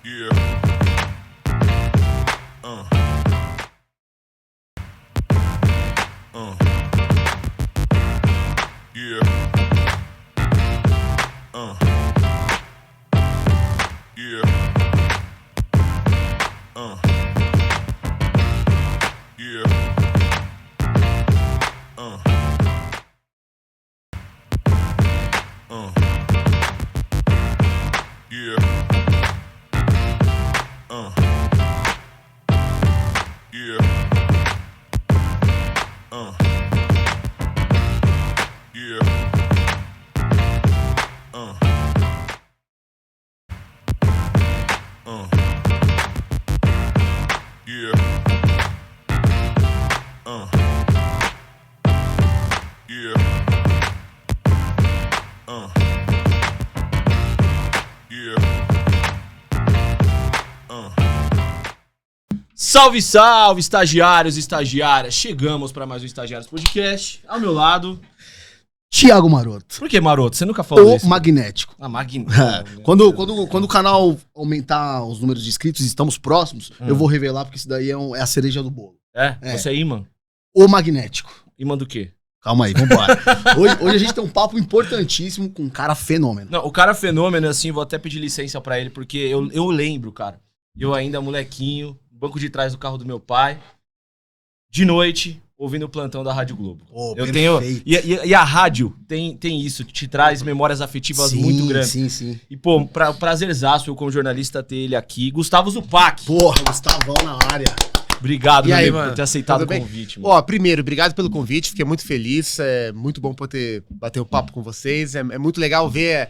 Yeah. Uh. Yeah. Yeah. Yeah. Yeah. Yeah. Yeah. Yeah. Yeah. Salve, salve, estagiários e estagiárias. Chegamos para mais um Estagiários Podcast. Ao meu lado... Thiago Maroto. Por que, Maroto? Você nunca falou isso. O magnético. Ah, magnético. Quando o canal aumentar os números de inscritos, estamos próximos, eu vou revelar, porque isso daí é a cereja do bolo. É? Você é imã? O magnético. Imã do quê? Calma aí, vambora. hoje a gente tem um papo importantíssimo com um cara fenômeno. Não, o cara fenômeno, assim, vou até pedir licença pra ele, porque eu lembro, cara. Eu ainda molequinho, banco de trás do carro do meu pai, de noite, ouvindo o plantão da Rádio Globo. Oh, eu perfeito. tenho. E a rádio tem isso, te traz memórias afetivas muito grandes. Sim. E, pô, prazerzaço eu, como jornalista, ter ele aqui. Gustavo Zupac. Porra, Gustavão na área. Obrigado, E aí, amigo, mano? por ter aceitado o Tudo bem? convite, mano. Ó, primeiro, obrigado pelo convite, fiquei muito feliz, é muito bom poder bater o papo com vocês, é muito legal ver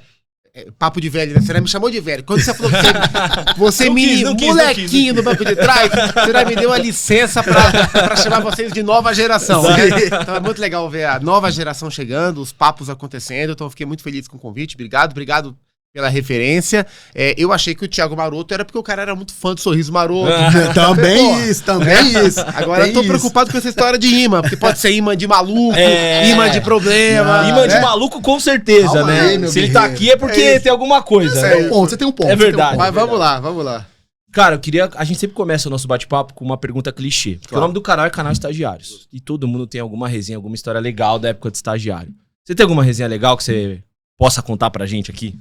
papo de velho, né? Você não me chamou de velho, quando você falou que você Não quis, menino, não quis, molequinho no banco de trás, você já me deu a licença pra chamar vocês de nova geração, né? Então é muito legal ver a nova geração chegando, os papos acontecendo, então eu fiquei muito feliz com o convite, obrigado pela referência. Eu achei que o Thiago Maroto era porque o cara era muito fã do Sorriso Maroto. Também isso. Agora eu tô preocupado com essa história de imã, porque pode ser imã de maluco, imã de problema. Imã de maluco, com certeza, Calma né? aí, meu Se ele tá guerreiro. aqui é porque tem alguma coisa. né? Você tem um ponto. É verdade. Mas vamos lá. Cara, a gente sempre começa o nosso bate-papo com uma pergunta clichê. Porque o nome do canal é Canal Estagiários. E todo mundo tem alguma resenha, alguma história legal da época de estagiário. Você tem alguma resenha legal que você possa contar pra gente aqui?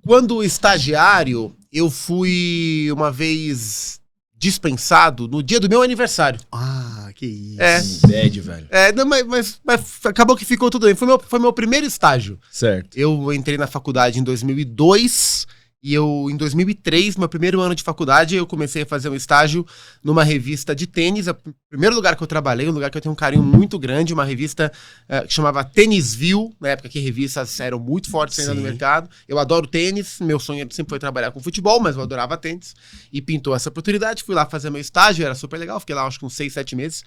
Quando estagiário, eu fui uma vez dispensado no dia do meu aniversário. Ah, que isso. Bad, velho. Não, mas acabou que ficou tudo bem. Foi meu primeiro estágio. Certo. Eu entrei na faculdade em 2002 e em 2003, meu primeiro ano de faculdade, eu comecei a fazer um estágio numa revista de tênis. O primeiro lugar que eu trabalhei, um lugar que eu tenho um carinho muito grande, uma revista que chamava Tênisville, na época que revistas eram muito fortes ainda no mercado. Eu adoro tênis, meu sonho sempre foi trabalhar com futebol, mas eu adorava tênis. E pintou essa oportunidade, fui lá fazer meu estágio, era super legal, fiquei lá acho que uns 6, 7 meses.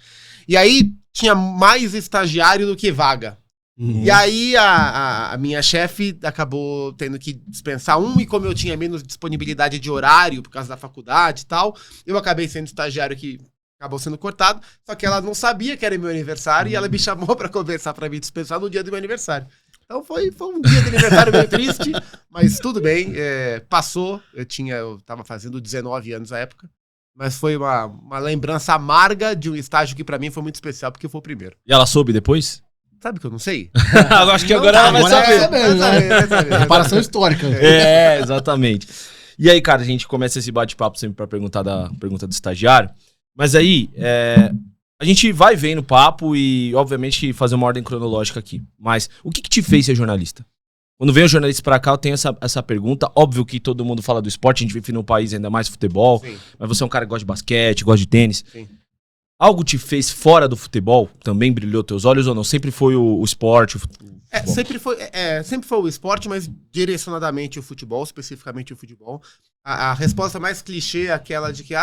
E aí tinha mais estagiário do que vaga. E aí a minha chefe acabou tendo que dispensar e como eu tinha menos disponibilidade de horário por causa da faculdade e tal, eu acabei sendo estagiário que acabou sendo cortado, só que ela não sabia que era meu aniversário e ela me chamou pra conversar, pra me dispensar no dia do meu aniversário. Então foi um dia de aniversário meio triste, mas tudo bem, passou, eu tava fazendo 19 anos na época, mas foi uma lembrança amarga de um estágio que pra mim foi muito especial, porque foi o primeiro. E ela soube depois? Sabe que eu não sei? Eu acho que agora ela vai saber. Vai saber. Comparação histórica. Exatamente. E aí, cara, a gente começa esse bate-papo sempre pra pergunta do estagiário. Mas aí, a gente vai vendo o papo e, obviamente, fazer uma ordem cronológica aqui. Mas o que te fez ser jornalista? Quando vem o jornalista pra cá, eu tenho essa pergunta. Óbvio que todo mundo fala do esporte, a gente vive num país ainda mais futebol. Sim. Mas você é um cara que gosta de basquete, gosta de tênis. Sim. Algo te fez fora do futebol? Também brilhou teus olhos ou não? Sempre foi o esporte? Sempre foi o esporte, mas direcionadamente o futebol, especificamente o futebol. A resposta mais clichê é aquela de que eu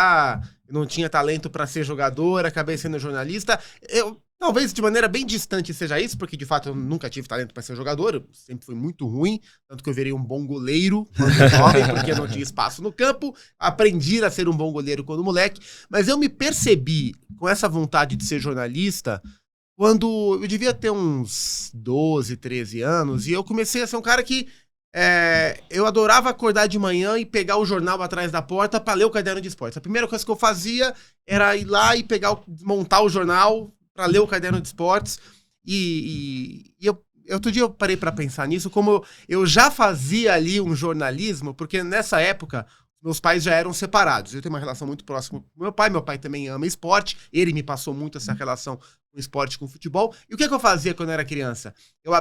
não tinha talento para ser jogador, acabei sendo jornalista. Talvez de maneira bem distante seja isso, porque de fato eu nunca tive talento para ser jogador, eu sempre fui muito ruim, tanto que eu virei um bom goleiro quando jovem, porque eu não tinha espaço no campo, aprendi a ser um bom goleiro quando moleque, mas eu me percebi com essa vontade de ser jornalista quando eu devia ter uns 12, 13 anos, e eu comecei a ser um cara que Eu adorava acordar de manhã e pegar o jornal atrás da porta pra ler o caderno de esportes. A primeira coisa que eu fazia era ir lá e montar o jornal pra ler o caderno de esportes. Outro dia eu parei pra pensar nisso, como eu já fazia ali um jornalismo, porque nessa época meus pais já eram separados. Eu tenho uma relação muito próxima com meu pai também ama esporte, ele me passou muito essa relação com esporte, com futebol. E o que eu fazia quando eu era criança?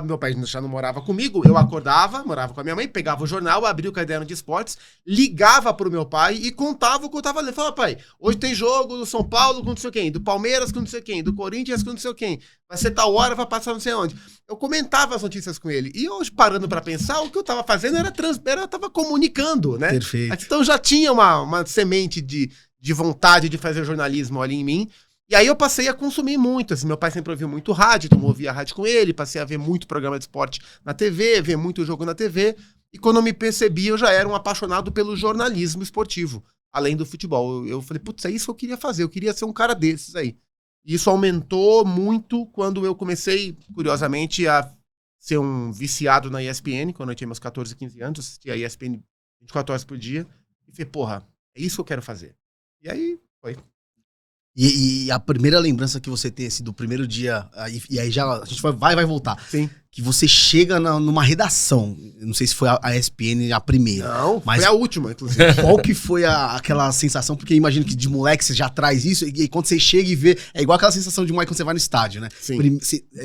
Meu pai já não morava comigo, eu acordava, morava com a minha mãe, pegava o jornal, abria o caderno de esportes, ligava pro meu pai e contava o que eu tava lendo. Falava, pai, hoje tem jogo do São Paulo com não sei quem, do Palmeiras com não sei quem, do Corinthians com não sei quem, vai ser tal hora, vai passar não sei onde. Eu comentava as notícias com ele. E hoje, parando pra pensar, o que eu tava fazendo eu tava comunicando, né? Perfeito. Então já tinha uma semente de vontade de fazer jornalismo ali em mim. E aí eu passei a consumir muito, assim, meu pai sempre ouviu muito rádio, então eu ouvia rádio com ele, passei a ver muito programa de esporte na TV, ver muito jogo na TV, e quando eu me percebi, eu já era um apaixonado pelo jornalismo esportivo, além do futebol. Eu falei, putz, é isso que eu queria fazer, eu queria ser um cara desses aí. E isso aumentou muito quando eu comecei, curiosamente, a ser um viciado na ESPN, quando eu tinha meus 14, 15 anos, assistia a ESPN 24 horas por dia, e falei, porra, é isso que eu quero fazer. E aí, foi. E a primeira lembrança que você tem, assim, do primeiro dia, e aí já a gente vai voltar. Sim. Que você chega numa redação, não sei se foi a ESPN a primeira. Não, mas foi a última, inclusive. Qual que foi aquela sensação? Porque eu imagino que de moleque você já traz isso, e quando você chega e vê, é igual aquela sensação de moleque quando você vai no estádio, né? Sim.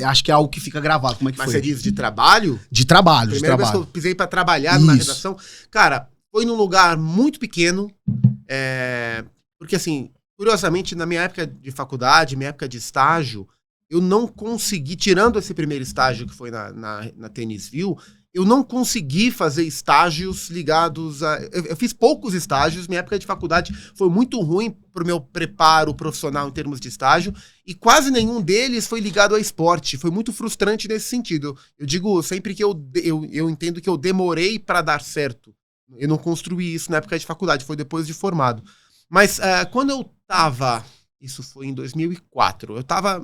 Acho que é algo que fica gravado. Como é que Mas foi? você diz de trabalho? De trabalho, Primeira vez que eu pisei pra trabalhar na redação. Cara, foi num lugar muito pequeno, porque assim, curiosamente, na minha época de faculdade, minha época de estágio, eu não consegui, tirando esse primeiro estágio que foi na Tênisville, eu não consegui fazer estágios ligados a... Eu fiz poucos estágios, minha época de faculdade foi muito ruim pro meu preparo profissional em termos de estágio, e quase nenhum deles foi ligado ao esporte. Foi muito frustrante nesse sentido. Eu digo sempre que eu entendo que eu demorei para dar certo. Eu não construí isso na época de faculdade, foi depois de formado. Mas quando eu tava... Isso foi em 2004.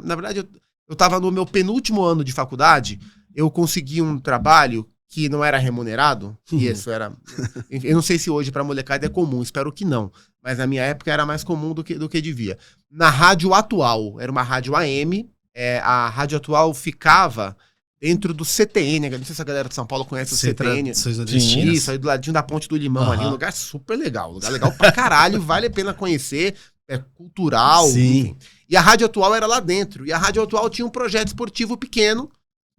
Na verdade, eu tava no meu penúltimo ano de faculdade, eu consegui um trabalho que não era remunerado, e isso era... Eu não sei se hoje pra molecada é comum, espero que não, mas na minha época era mais comum do que devia. Na Rádio Atual, era uma rádio AM, a Rádio Atual ficava dentro do CTN, não sei se a galera de São Paulo conhece o CTN. Isso, aí do ladinho da Ponte do Limão ali, um lugar super legal, lugar legal pra caralho, vale a pena conhecer, é cultural, sim. Enfim. E a Rádio Atual era lá dentro, e a Rádio Atual tinha um projeto esportivo pequeno,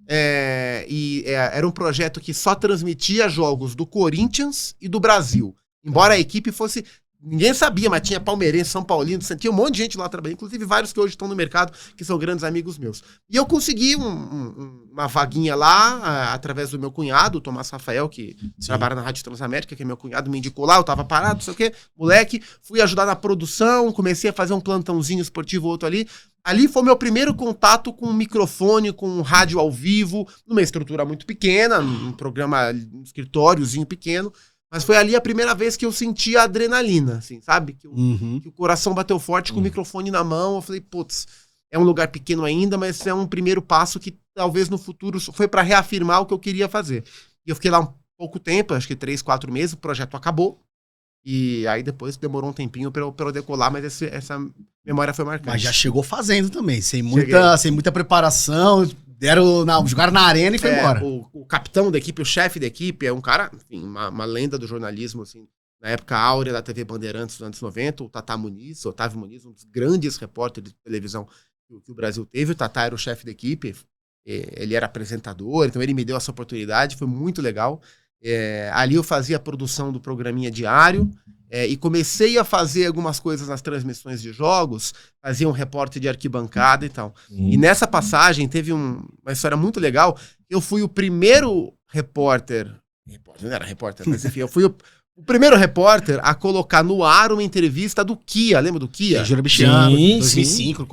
era um projeto que só transmitia jogos do Corinthians e do Brasil, embora a equipe fosse... Ninguém sabia, mas tinha palmeirense, São Paulino, tinha um monte de gente lá trabalhando, inclusive vários que hoje estão no mercado, que são grandes amigos meus. E eu consegui uma vaguinha lá, através do meu cunhado, o Tomás Rafael, que trabalha na Rádio Transamérica, que é meu cunhado, me indicou lá, eu tava parado, não sei o quê, moleque, fui ajudar na produção, comecei a fazer um plantãozinho esportivo, outro ali. Ali foi meu primeiro contato com um microfone, com um rádio ao vivo, numa estrutura muito pequena, um programa, um escritóriozinho pequeno. Mas foi ali a primeira vez que eu senti a adrenalina, assim, sabe? Que o coração bateu forte com o microfone na mão. Eu falei, putz, é um lugar pequeno ainda, mas é um primeiro passo que talvez no futuro foi para reafirmar o que eu queria fazer. E eu fiquei lá um pouco tempo, acho que 3, 4 meses, o projeto acabou. E aí depois demorou um tempinho pra eu decolar, mas essa memória foi marcante. Mas já chegou fazendo também, sem muita preparação... Jogaram na arena e foi embora. O capitão da equipe, o chefe da equipe, é um cara, enfim, uma lenda do jornalismo, assim, na época áurea da TV Bandeirantes dos anos 90, o Tatá Muniz, Otávio Muniz, um dos grandes repórteres de televisão que o Brasil teve. O Tatá era o chefe da equipe, ele era apresentador, então ele me deu essa oportunidade, foi muito legal. Ali eu fazia a produção do programinha diário, e comecei a fazer algumas coisas nas transmissões de jogos, fazia um repórter de arquibancada e tal. E nessa passagem teve uma história muito legal. Eu fui o primeiro repórter, não era repórter, mas enfim, eu fui o primeiro repórter a colocar no ar uma entrevista do Kia, lembra do Kia? Júlio Bichiano, sim, 2005.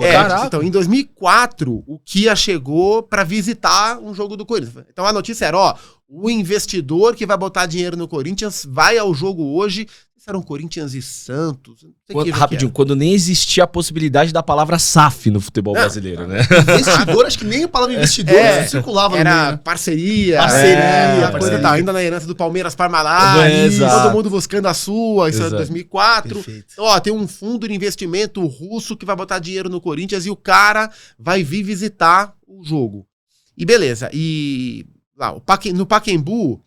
Então, em 2004, o Kia chegou pra visitar um jogo do Corinthians. Então a notícia era, o investidor que vai botar dinheiro no Corinthians vai ao jogo hoje. Eram Corinthians e Santos. Não sei que Rapidinho, quando nem existia a possibilidade da palavra SAF no futebol brasileiro, né? Investidor, acho que nem a palavra investidor circulava no meio, era né? parceria. Parceria, Coisa parceria. tá ainda na herança do Palmeiras Parmalat. Exato. Todo mundo buscando a sua. Isso é Exato. 2004. Perfeito. Então, ó, tem um fundo de investimento russo que vai botar dinheiro no Corinthians e o cara vai vir visitar o jogo. E beleza. E lá, no Pacaembu,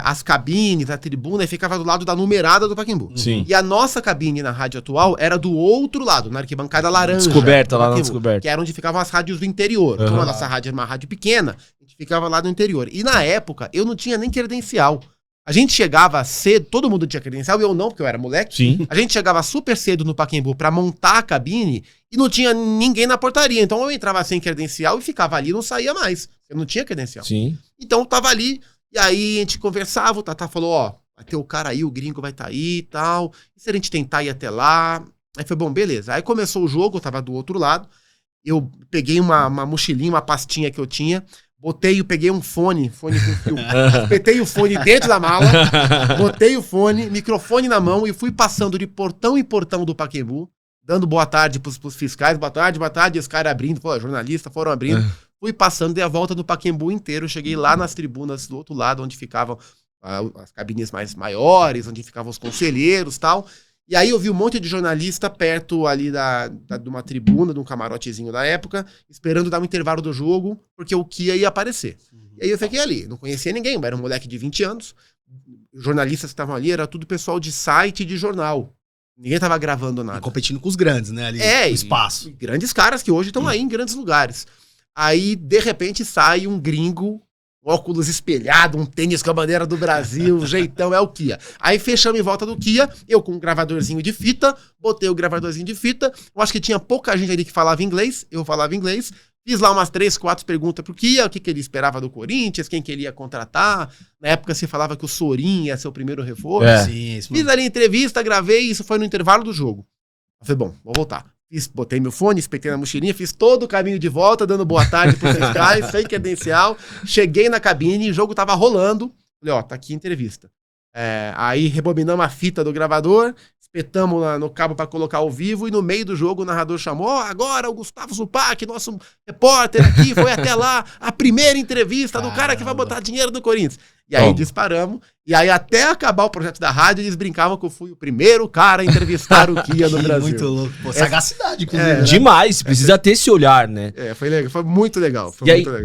as cabines, a tribuna ficava do lado da numerada do Pacaembu. Sim. E a nossa cabine na rádio atual era do outro lado, na arquibancada laranja. Descoberta, do lá na Pacaembu, descoberta. que era onde ficavam as rádios do interior. Uhum. Como a nossa rádio era uma rádio pequena, a gente ficava lá no interior. E na época, eu não tinha nem credencial. A gente chegava cedo, todo mundo tinha credencial, eu não, porque eu era moleque. Sim. A gente chegava super cedo no Pacaembu pra montar a cabine e não tinha ninguém na portaria. Então eu entrava sem credencial e ficava ali e não saía mais. Eu não tinha credencial. Sim. Então eu tava ali, e aí a gente conversava, o Tatá falou, ó, vai ter o cara aí, o gringo vai estar aí e tal. E se a gente tentar ir até lá? Aí foi bom, beleza. Aí começou o jogo, eu tava do outro lado. Eu peguei uma mochilinha, uma pastinha que eu tinha, peguei um fone com fio, espetei o fone dentro da mala, botei o fone, microfone na mão e fui passando de portão em portão do Pacaembu, dando boa tarde pros fiscais, boa tarde, e os caras abrindo, pô, jornalistas foram abrindo. Fui passando, dei a volta no Pacaembu inteiro, cheguei lá nas tribunas do outro lado, onde ficavam as cabines mais maiores, onde ficavam os conselheiros e tal. E aí eu vi um monte de jornalista perto ali de uma tribuna, de um camarotezinho da época, esperando dar um intervalo do jogo, porque o Kia ia aparecer. E aí eu fiquei ali, não conhecia ninguém, eu era um moleque de 20 anos, os jornalistas que estavam ali, era tudo pessoal de site e de jornal. Ninguém tava gravando nada. E competindo com os grandes, né? Ali, É, no espaço. e grandes caras que hoje estão aí em grandes lugares. Aí, de repente, sai um gringo, óculos espelhado, um tênis com a bandeira do Brasil, jeitão, é o Kia. Aí fechamos em volta do Kia, eu com um gravadorzinho de fita, botei o gravadorzinho de fita, eu acho que tinha pouca gente ali que falava inglês, eu falava inglês, fiz lá umas 3, 4 perguntas pro Kia, o que ele esperava do Corinthians, quem que ele ia contratar, na época se falava que o Sorin ia ser o primeiro reforço. Sim, isso Fiz ali entrevista, gravei, isso foi no intervalo do jogo. Eu falei, bom, vou voltar. Botei meu fone, espetei na mochilinha, fiz todo o caminho de volta, dando boa tarde pros fiscais, sem credencial. Cheguei na cabine, o jogo tava rolando. Falei, ó, tá aqui a entrevista. Aí rebobinamos a fita do gravador, espetamos no cabo pra colocar ao vivo, e no meio do jogo o narrador chamou, ó, agora o Gustavo Zupac, nosso repórter aqui, foi até lá, a primeira entrevista do cara que vai botar dinheiro no Corinthians. E aí disparamos, e aí até acabar o projeto da rádio, eles brincavam que eu fui o primeiro cara a entrevistar o Kia no Brasil. Muito louco. Pô, sagacidade, inclusive. né? Demais, precisa ter esse olhar, né? Foi legal, foi muito legal.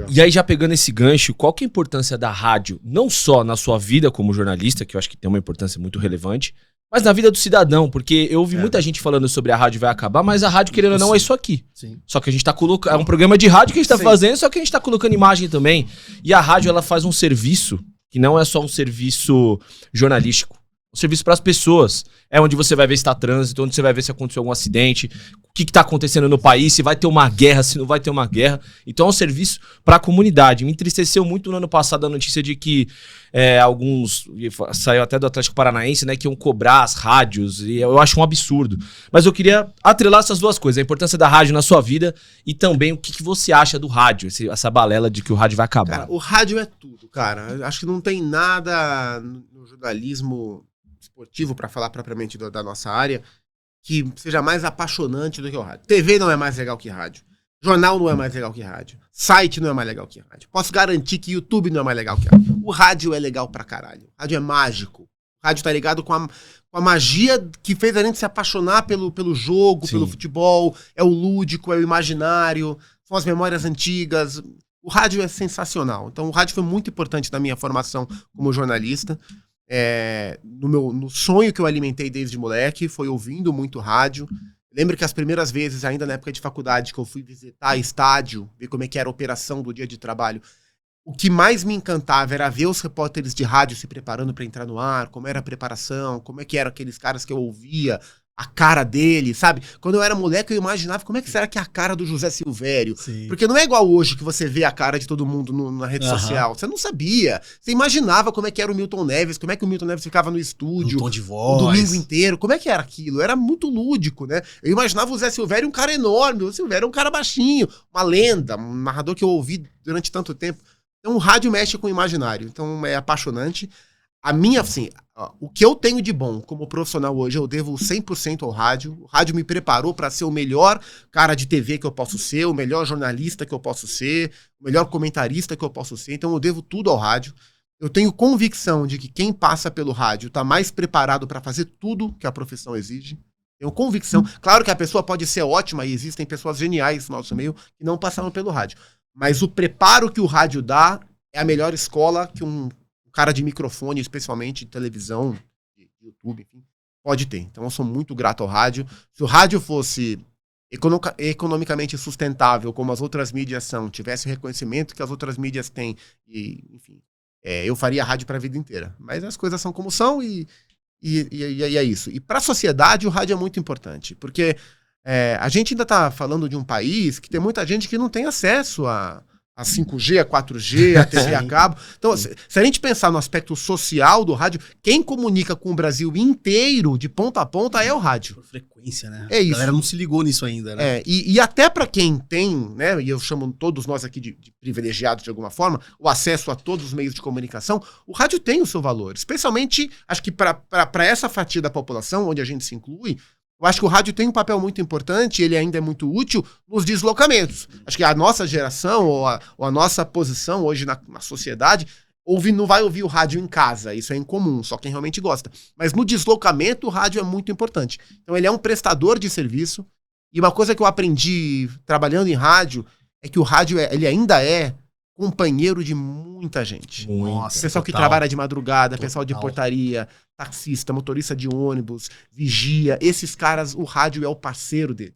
E aí, já pegando esse gancho, qual que é a importância da rádio, não só na sua vida como jornalista, que eu acho que tem uma importância muito relevante, mas na vida do cidadão, porque eu ouvi muita gente falando sobre a rádio vai acabar, mas a rádio, querendo ou não, é isso aqui. Sim. Só que a gente tá colocando, é um programa de rádio que a gente tá Sim. fazendo, só que a gente tá colocando imagem também. E a rádio, ela faz um serviço que não é só um serviço jornalístico. Um serviço para as pessoas. É onde você vai ver se tá trânsito, onde você vai ver se aconteceu algum acidente, o que tá acontecendo no país, se vai ter uma guerra, se não vai ter uma guerra. Então é um serviço para a comunidade. Me entristeceu muito no ano passado a notícia de que alguns, saiu até do Atlético Paranaense, né, que iam cobrar as rádios, e eu acho um absurdo. Mas eu queria atrelar essas duas coisas, a importância da rádio na sua vida e também o que você acha do rádio, essa balela de que o rádio vai acabar. Cara, o rádio é tudo, cara. Acho que não tem nada no jornalismo esportivo, para falar propriamente da nossa área, que seja mais apaixonante do que o rádio. TV não é mais legal que rádio. Jornal não é mais legal que rádio. Site não é mais legal que rádio. Posso garantir que YouTube não é mais legal que rádio. O rádio é legal pra caralho. O rádio é mágico. O rádio tá ligado com a magia que fez a gente se apaixonar pelo jogo, Sim. pelo futebol. É o lúdico, é o imaginário, são as memórias antigas. O rádio é sensacional. Então o rádio foi muito importante na minha formação como jornalista. No sonho que eu alimentei desde moleque, foi ouvindo muito rádio. Lembro que as primeiras vezes, ainda na época de faculdade, que eu fui visitar estádio, ver como é que era a operação do dia de trabalho, o que mais me encantava era ver os repórteres de rádio se preparando para entrar no ar, como era a preparação, como é que eram aqueles caras que eu ouvia, a cara dele, sabe? Quando eu era moleque, eu imaginava como é que será que é a cara do José Silvério. Sim. Porque não é igual hoje que você vê a cara de todo mundo na rede social. Você não sabia. Você imaginava como é que era o Milton Neves, como é que o Milton Neves ficava no estúdio. Um tom de O voz. domingo inteiro, como é que era aquilo? Era muito lúdico, né? Eu imaginava o Zé Silvério um cara enorme, o Silvério um cara baixinho, uma lenda, um narrador que eu ouvi durante tanto tempo. Então o rádio mexe com o imaginário, então é apaixonante. A minha, assim, o que eu tenho de bom como profissional hoje, eu devo 100% ao rádio. O rádio me preparou para ser o melhor cara de TV que eu posso ser, o melhor jornalista que eu posso ser, o melhor comentarista que eu posso ser. Então eu devo tudo ao rádio. Eu tenho convicção de que quem passa pelo rádio está mais preparado para fazer tudo que a profissão exige. Tenho convicção. Claro que a pessoa pode ser ótima e existem pessoas geniais no nosso meio que não passaram pelo rádio. Mas o preparo que o rádio dá é a melhor escola que um cara de microfone, especialmente de televisão, de YouTube, enfim, pode ter. Então eu sou muito grato ao rádio. Se o rádio fosse economicamente sustentável, como as outras mídias são, tivesse o reconhecimento que as outras mídias têm, e, enfim, eu faria rádio para a vida inteira. Mas as coisas são como são e é isso. E para a sociedade o rádio é muito importante, porque a gente ainda está falando de um país que tem muita gente que não tem acesso a 5G, a 4G, a TV a cabo. Então, se a gente pensar no aspecto social do rádio, quem comunica com o Brasil inteiro, de ponta a ponta, é o rádio. Por frequência, né? É isso. A galera não se ligou nisso ainda, né? E até para quem tem, né, e eu chamo todos nós aqui de privilegiados de alguma forma, o acesso a todos os meios de comunicação, o rádio tem o seu valor. Especialmente, acho que para essa fatia da população, onde a gente se inclui, eu acho que o rádio tem um papel muito importante, ele ainda é muito útil nos deslocamentos. Acho que a nossa geração, ou a nossa posição hoje na sociedade, não vai ouvir o rádio em casa, isso é incomum, só quem realmente gosta. Mas no deslocamento, o rádio é muito importante. Então ele é um prestador de serviço, e uma coisa que eu aprendi trabalhando em rádio, é que o rádio ele ainda é companheiro de muita gente. Nossa, pessoal que total. trabalha de madrugada, pessoal de Total. portaria, taxista, motorista de ônibus, vigia, esses caras, o rádio é o parceiro deles.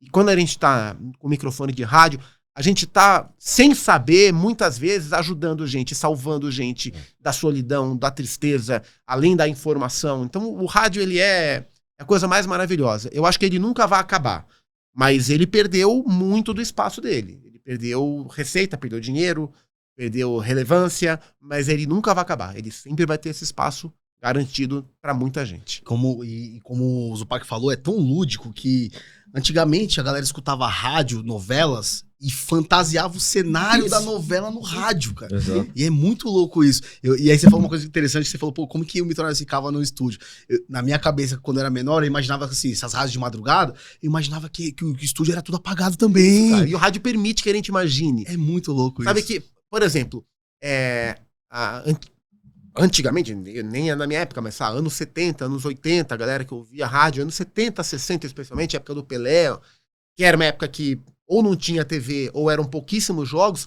E quando a gente tá com o microfone de rádio, a gente tá, sem saber, muitas vezes ajudando gente, salvando gente da solidão, da tristeza, além da informação. Então o rádio, ele é a coisa mais maravilhosa. Eu acho que ele nunca vai acabar, mas ele perdeu muito do espaço dele. Ele perdeu receita, perdeu dinheiro, perdeu relevância, mas ele nunca vai acabar. Ele sempre vai ter esse espaço garantido para muita gente. Como o Zupac falou, é tão lúdico que antigamente a galera escutava rádio, novelas e fantasiava o cenário da novela no rádio, cara. Exato. E é muito louco isso. E aí você falou uma coisa interessante, você falou, pô, como que o Mitorais ficava no estúdio? Na minha cabeça, quando eu era menor, eu imaginava assim, essas rádios de madrugada, eu imaginava que o estúdio era tudo apagado também. Cara, e o rádio permite que a gente imagine. É muito louco Sabe isso. que, por exemplo, antigamente, nem é na minha época, mas anos 70, anos 80, a galera que ouvia rádio, anos 70, 60 especialmente, época do Pelé, que era uma época que ou não tinha TV ou eram pouquíssimos jogos,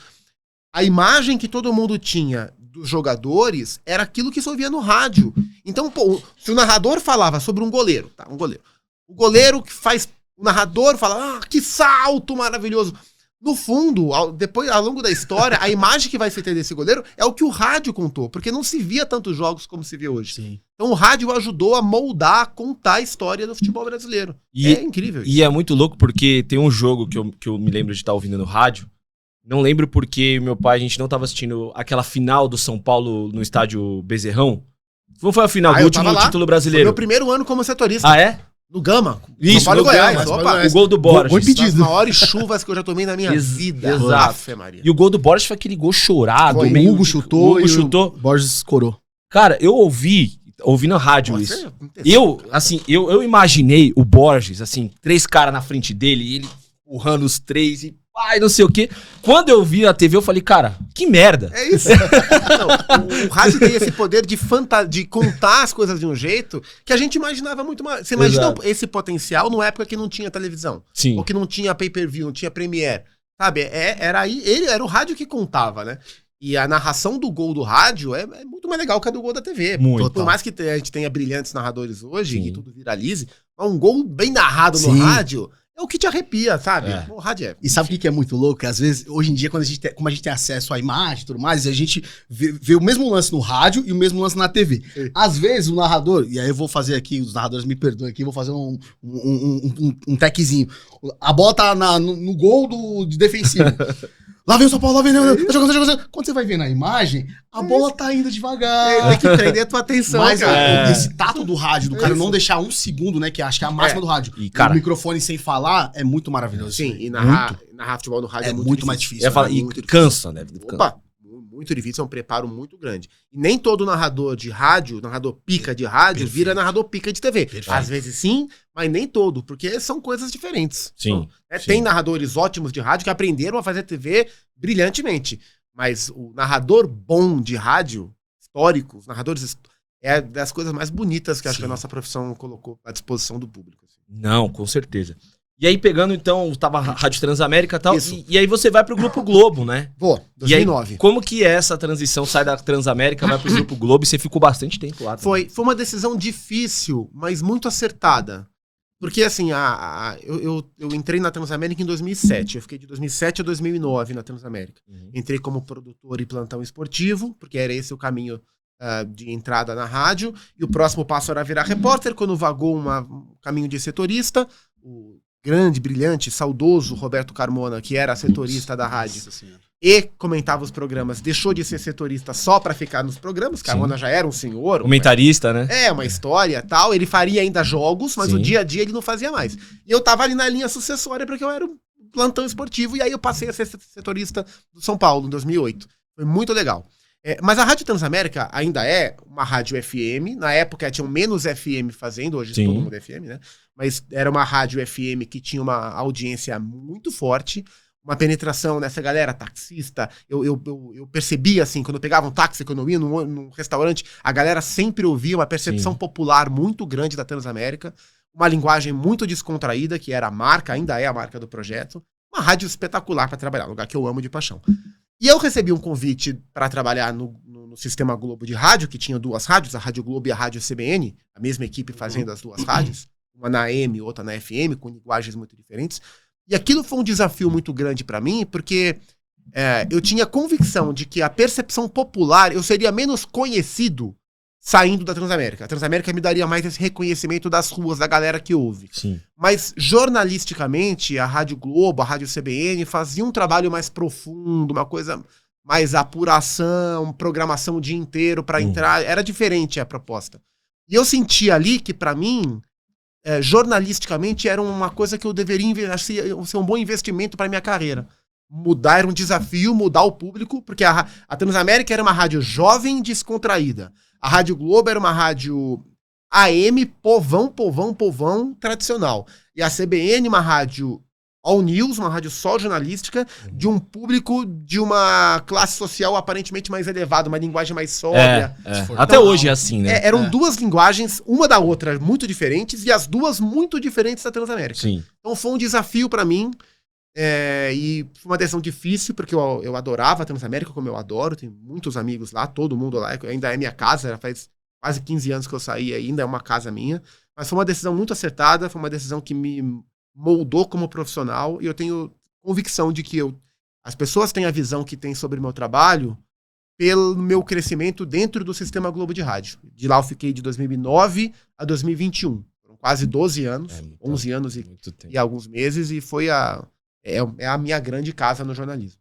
a imagem que todo mundo tinha dos jogadores era aquilo que se ouvia no rádio. Então, pô, se o narrador falava sobre um goleiro, tá? O goleiro que faz... O narrador fala, que salto maravilhoso. No fundo, depois, ao longo da história, a imagem que vai se ter desse goleiro é o que o rádio contou, porque não se via tantos jogos como se vê hoje. Sim. Então o rádio ajudou a moldar, a contar a história do futebol brasileiro. É incrível isso. E é muito louco porque tem um jogo que eu me lembro de estar ouvindo no rádio. Não lembro porque meu pai, a gente não estava assistindo aquela final do São Paulo no estádio Bezerrão. Não foi a final do eu último tava lá. título Foi brasileiro. meu primeiro ano como setorista. Ah, é? No Gama. Isso, São Paulo e no Goiás. Gama. Opa, O gol do Borges. Gol impedido. das maiores chuvas que eu já tomei na minha vida. Exato. Afe Maria. E o gol do Borges foi aquele gol chorado. Foi, meio O Hugo chutou Hugo e chutou. o Borges corou. Cara, eu ouvi na rádio Nossa, isso. é Eu imaginei o Borges, assim, 3 caras na frente dele, e ele empurrando os 3 e não sei o quê. Quando eu vi na TV, eu falei, cara, que merda. É isso. Não, o rádio tem esse poder de contar as coisas de um jeito que a gente imaginava muito mais. Você imagina Exato. esse potencial numa época que não tinha televisão. Sim. Ou que não tinha pay-per-view, não tinha Premiere. Sabe? Era o rádio que contava, né? E a narração do gol do rádio é muito mais legal que a do gol da TV. Muito. Por mais que a gente tenha brilhantes narradores hoje Sim. e tudo viralize, um gol bem narrado no Sim. rádio é o que te arrepia, sabe? É. O rádio é. E sabe o que é muito louco? Às vezes, hoje em dia, como a gente tem acesso à imagem e tudo mais, a gente vê o mesmo lance no rádio e o mesmo lance na TV. Sim. Às vezes, o narrador, e aí eu vou fazer aqui, os narradores me perdoem aqui, vou fazer um techzinho. A bola tá no gol de defensivo. Lá vem o São Paulo, lá vem... Tá jogando. Quando você vai ver na imagem, a bola tá indo devagar. Tem que prender a tua atenção, Mas cara. esse tato do rádio, do cara isso. não deixar um segundo, né? Que acho que é a máxima do rádio. E, cara, o microfone sem falar é muito maravilhoso. Sim, e narrar futebol no rádio É muito mais eu difícil. ia falar, e muito difícil. cansa, né? Opa, muito muito difícil, é um preparo muito grande. E nem todo narrador de rádio, narrador pica de rádio, vira narrador pica de TV. Perfeito. Às vezes sim, mas nem todo, porque são coisas diferentes. Sim, Então, sim. Tem narradores ótimos de rádio que aprenderam a fazer TV brilhantemente. Mas o narrador bom de rádio, histórico, os narradores é das coisas mais bonitas que acho que a nossa profissão colocou à disposição do público. Assim. Não, com certeza. E aí, pegando, então, tava a Rádio Transamérica e tal, Isso. e aí você vai pro Grupo Globo, né? Pô, E aí, 2009. como que é essa transição? Sai da Transamérica, vai pro Grupo Globo e você ficou bastante tempo lá. também. Foi uma decisão difícil, mas muito acertada. Porque, assim, eu entrei na Transamérica em 2007. Eu fiquei de 2007 a 2009 na Transamérica. Uhum. Entrei como produtor e plantão esportivo, porque era esse o caminho de entrada na rádio. E o próximo passo era virar repórter, quando vagou um caminho de setorista. O grande, brilhante, saudoso Roberto Carmona, que era setorista da rádio Nossa senhora. e comentava os programas, deixou de ser setorista só pra ficar nos programas. Carmona já era um senhor. Comentarista, né? Uma história e tal. Ele faria ainda jogos, mas Sim. o dia a dia ele não fazia mais. E eu tava ali na linha sucessória porque eu era um plantão esportivo e aí eu passei a ser setorista do São Paulo em 2008. Foi muito legal. Mas a Rádio Transamérica ainda é uma rádio FM. Na época tinham menos FM fazendo, hoje Sim. todo mundo é FM, né? Mas era uma rádio FM que tinha uma audiência muito forte, uma penetração nessa galera, taxista. Eu percebia, assim, quando eu pegava um táxi, quando eu ia num restaurante, a galera sempre ouvia uma percepção popular muito grande da Transamérica, uma linguagem muito descontraída, que era a marca, ainda é a marca do projeto. Uma rádio espetacular para trabalhar, um lugar que eu amo de paixão. E eu recebi um convite para trabalhar no Sistema Globo de rádio, que tinha duas rádios, a Rádio Globo e a Rádio CBN, a mesma equipe fazendo as duas rádios, uma na AM, outra na FM, com linguagens muito diferentes. E aquilo foi um desafio muito grande para mim, porque eu tinha convicção de que a percepção popular, eu seria menos conhecido saindo da Transamérica. A Transamérica me daria mais esse reconhecimento das ruas, da galera que ouve. Sim. Mas, jornalisticamente, a Rádio Globo, a Rádio CBN fazia um trabalho mais profundo, uma coisa mais apuração, programação o dia inteiro para entrar. Era diferente a proposta. E eu senti ali que, para mim, jornalisticamente, era uma coisa que eu deveria ser um bom investimento para minha carreira. Era um desafio mudar o público, porque a Transamérica era uma rádio jovem, descontraída. A Rádio Globo era uma rádio AM, povão, tradicional. E a CBN, uma rádio all news, uma rádio só jornalística, de um público de uma classe social aparentemente mais elevada, uma linguagem mais sóbria. Até hoje é assim, né? Eram duas linguagens, uma da outra muito diferentes, e as duas muito diferentes da Transamérica. Sim. Então foi um desafio pra mim. E foi uma decisão difícil, porque eu adorava a Transamérica, como eu adoro, tenho muitos amigos lá, todo mundo lá, ainda é minha casa, faz quase 15 anos que eu saí, ainda é uma casa minha, mas foi uma decisão muito acertada, foi uma decisão que me moldou como profissional, e eu tenho convicção de que as pessoas têm a visão que têm sobre o meu trabalho pelo meu crescimento dentro do Sistema Globo de Rádio. De lá eu fiquei de 2009 a 2021, foram quase 12 anos, 11 anos e alguns meses, e foi a minha grande casa no jornalismo.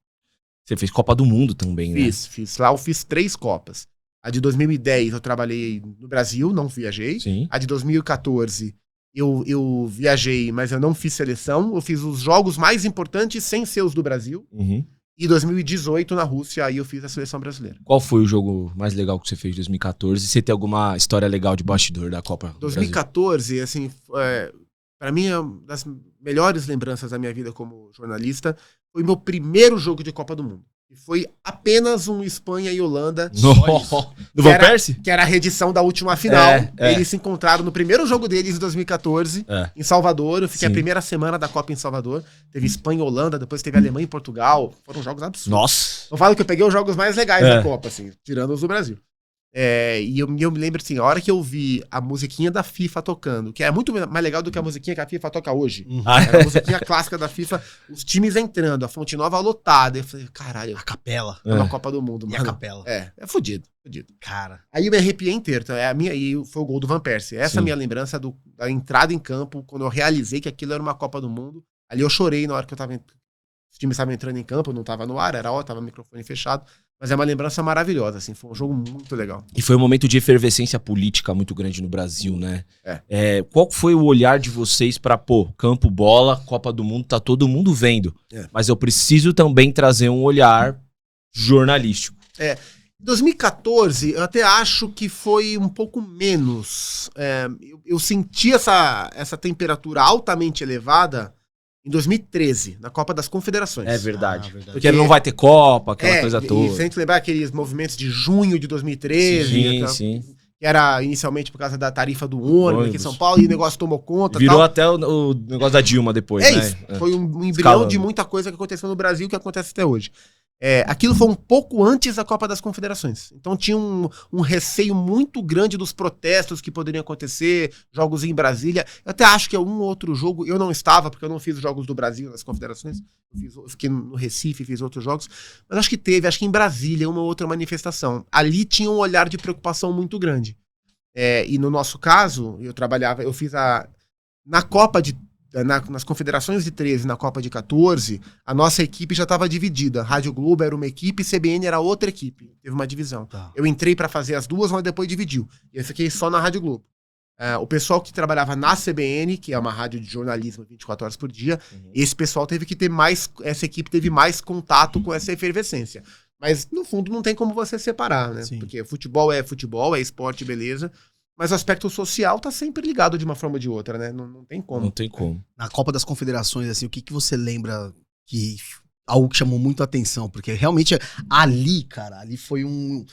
Você fez Copa do Mundo também, né? Fiz. Lá eu fiz 3 Copas. A de 2010 eu trabalhei no Brasil, não viajei. Sim. A de 2014 eu viajei, mas eu não fiz seleção. Eu fiz os jogos mais importantes sem ser os do Brasil. Uhum. E 2018 na Rússia, aí eu fiz a seleção brasileira. Qual foi o jogo mais legal que você fez em 2014? E você tem alguma história legal de bastidor da Copa do 2014, assim, pra mim, é uma das melhores lembranças da minha vida como jornalista foi meu primeiro jogo de Copa do Mundo. E foi apenas um Espanha e Holanda. No Van Persie? Que era a reedição da última final. Eles se encontraram no primeiro jogo deles em 2014, em Salvador. Eu fiquei a primeira semana da Copa em Salvador. Teve Espanha e Holanda, depois teve Alemanha e Portugal. Foram jogos absurdos. Nossa! Eu falo que eu peguei os jogos mais legais da Copa, assim, tirando os do Brasil. E eu me lembro assim, a hora que eu vi a musiquinha da FIFA tocando, que é muito mais legal do que a musiquinha que a FIFA toca hoje. Era a musiquinha clássica da FIFA, os times entrando, a Fonte Nova lotada. Eu falei, caralho, A capela. é uma Copa do Mundo, E mano. a capela. É fudido. Cara. Aí eu me arrepiei inteiro. Então e foi o gol do Van Persie. Essa é a minha lembrança da entrada em campo, quando eu realizei que aquilo era uma Copa do Mundo. Ali eu chorei na hora que os times estavam entrando em campo, eu não tava no ar, tava o microfone fechado. Mas é uma lembrança maravilhosa, assim, foi um jogo muito legal. E foi um momento de efervescência política muito grande no Brasil, né? Qual foi o olhar de vocês pra, campo, bola, Copa do Mundo, tá todo mundo vendo. Mas eu preciso também trazer um olhar jornalístico. Em 2014, eu até acho que foi um pouco menos. Eu senti essa temperatura altamente elevada em 2013, na Copa das Confederações. É verdade. verdade. Porque não vai ter Copa, aquela coisa toda. E se a gente lembrar aqueles movimentos de junho de 2013, Sim. que era inicialmente por causa da tarifa do ônibus aqui em São Paulo, e o negócio tomou conta. Virou tal. até o negócio da Dilma depois, né? Isso. Foi um embrião Escalando. de muita coisa que aconteceu no Brasil que acontece até hoje. Aquilo foi um pouco antes da Copa das Confederações. Então tinha um receio muito grande dos protestos que poderiam acontecer, jogos em Brasília. Eu até acho que é um outro jogo. Eu não estava, porque eu não fiz os jogos do Brasil nas Confederações. Eu fiquei no Recife, fiz outros jogos. Mas acho que em Brasília, uma outra manifestação. Ali tinha um olhar de preocupação muito grande. E no nosso caso, eu fiz na Copa nas confederações de 13, na Copa de 14, a nossa equipe já estava dividida. Rádio Globo era uma equipe, CBN era outra equipe. Teve uma divisão. Tá. Eu entrei para fazer as duas, mas depois dividiu. E eu fiquei só na Rádio Globo. O pessoal que trabalhava na CBN, que é uma rádio de jornalismo 24 horas por dia, esse pessoal teve que ter essa equipe teve mais contato com essa efervescência. Mas, no fundo, não tem como você separar, né? Sim. Porque futebol, é esporte, beleza. Mas o aspecto social tá sempre ligado de uma forma ou de outra, né? Não tem como. Não tem como. Na Copa das Confederações, assim, o que você lembra que algo que chamou muito a atenção? Porque realmente ali, cara, ali foi um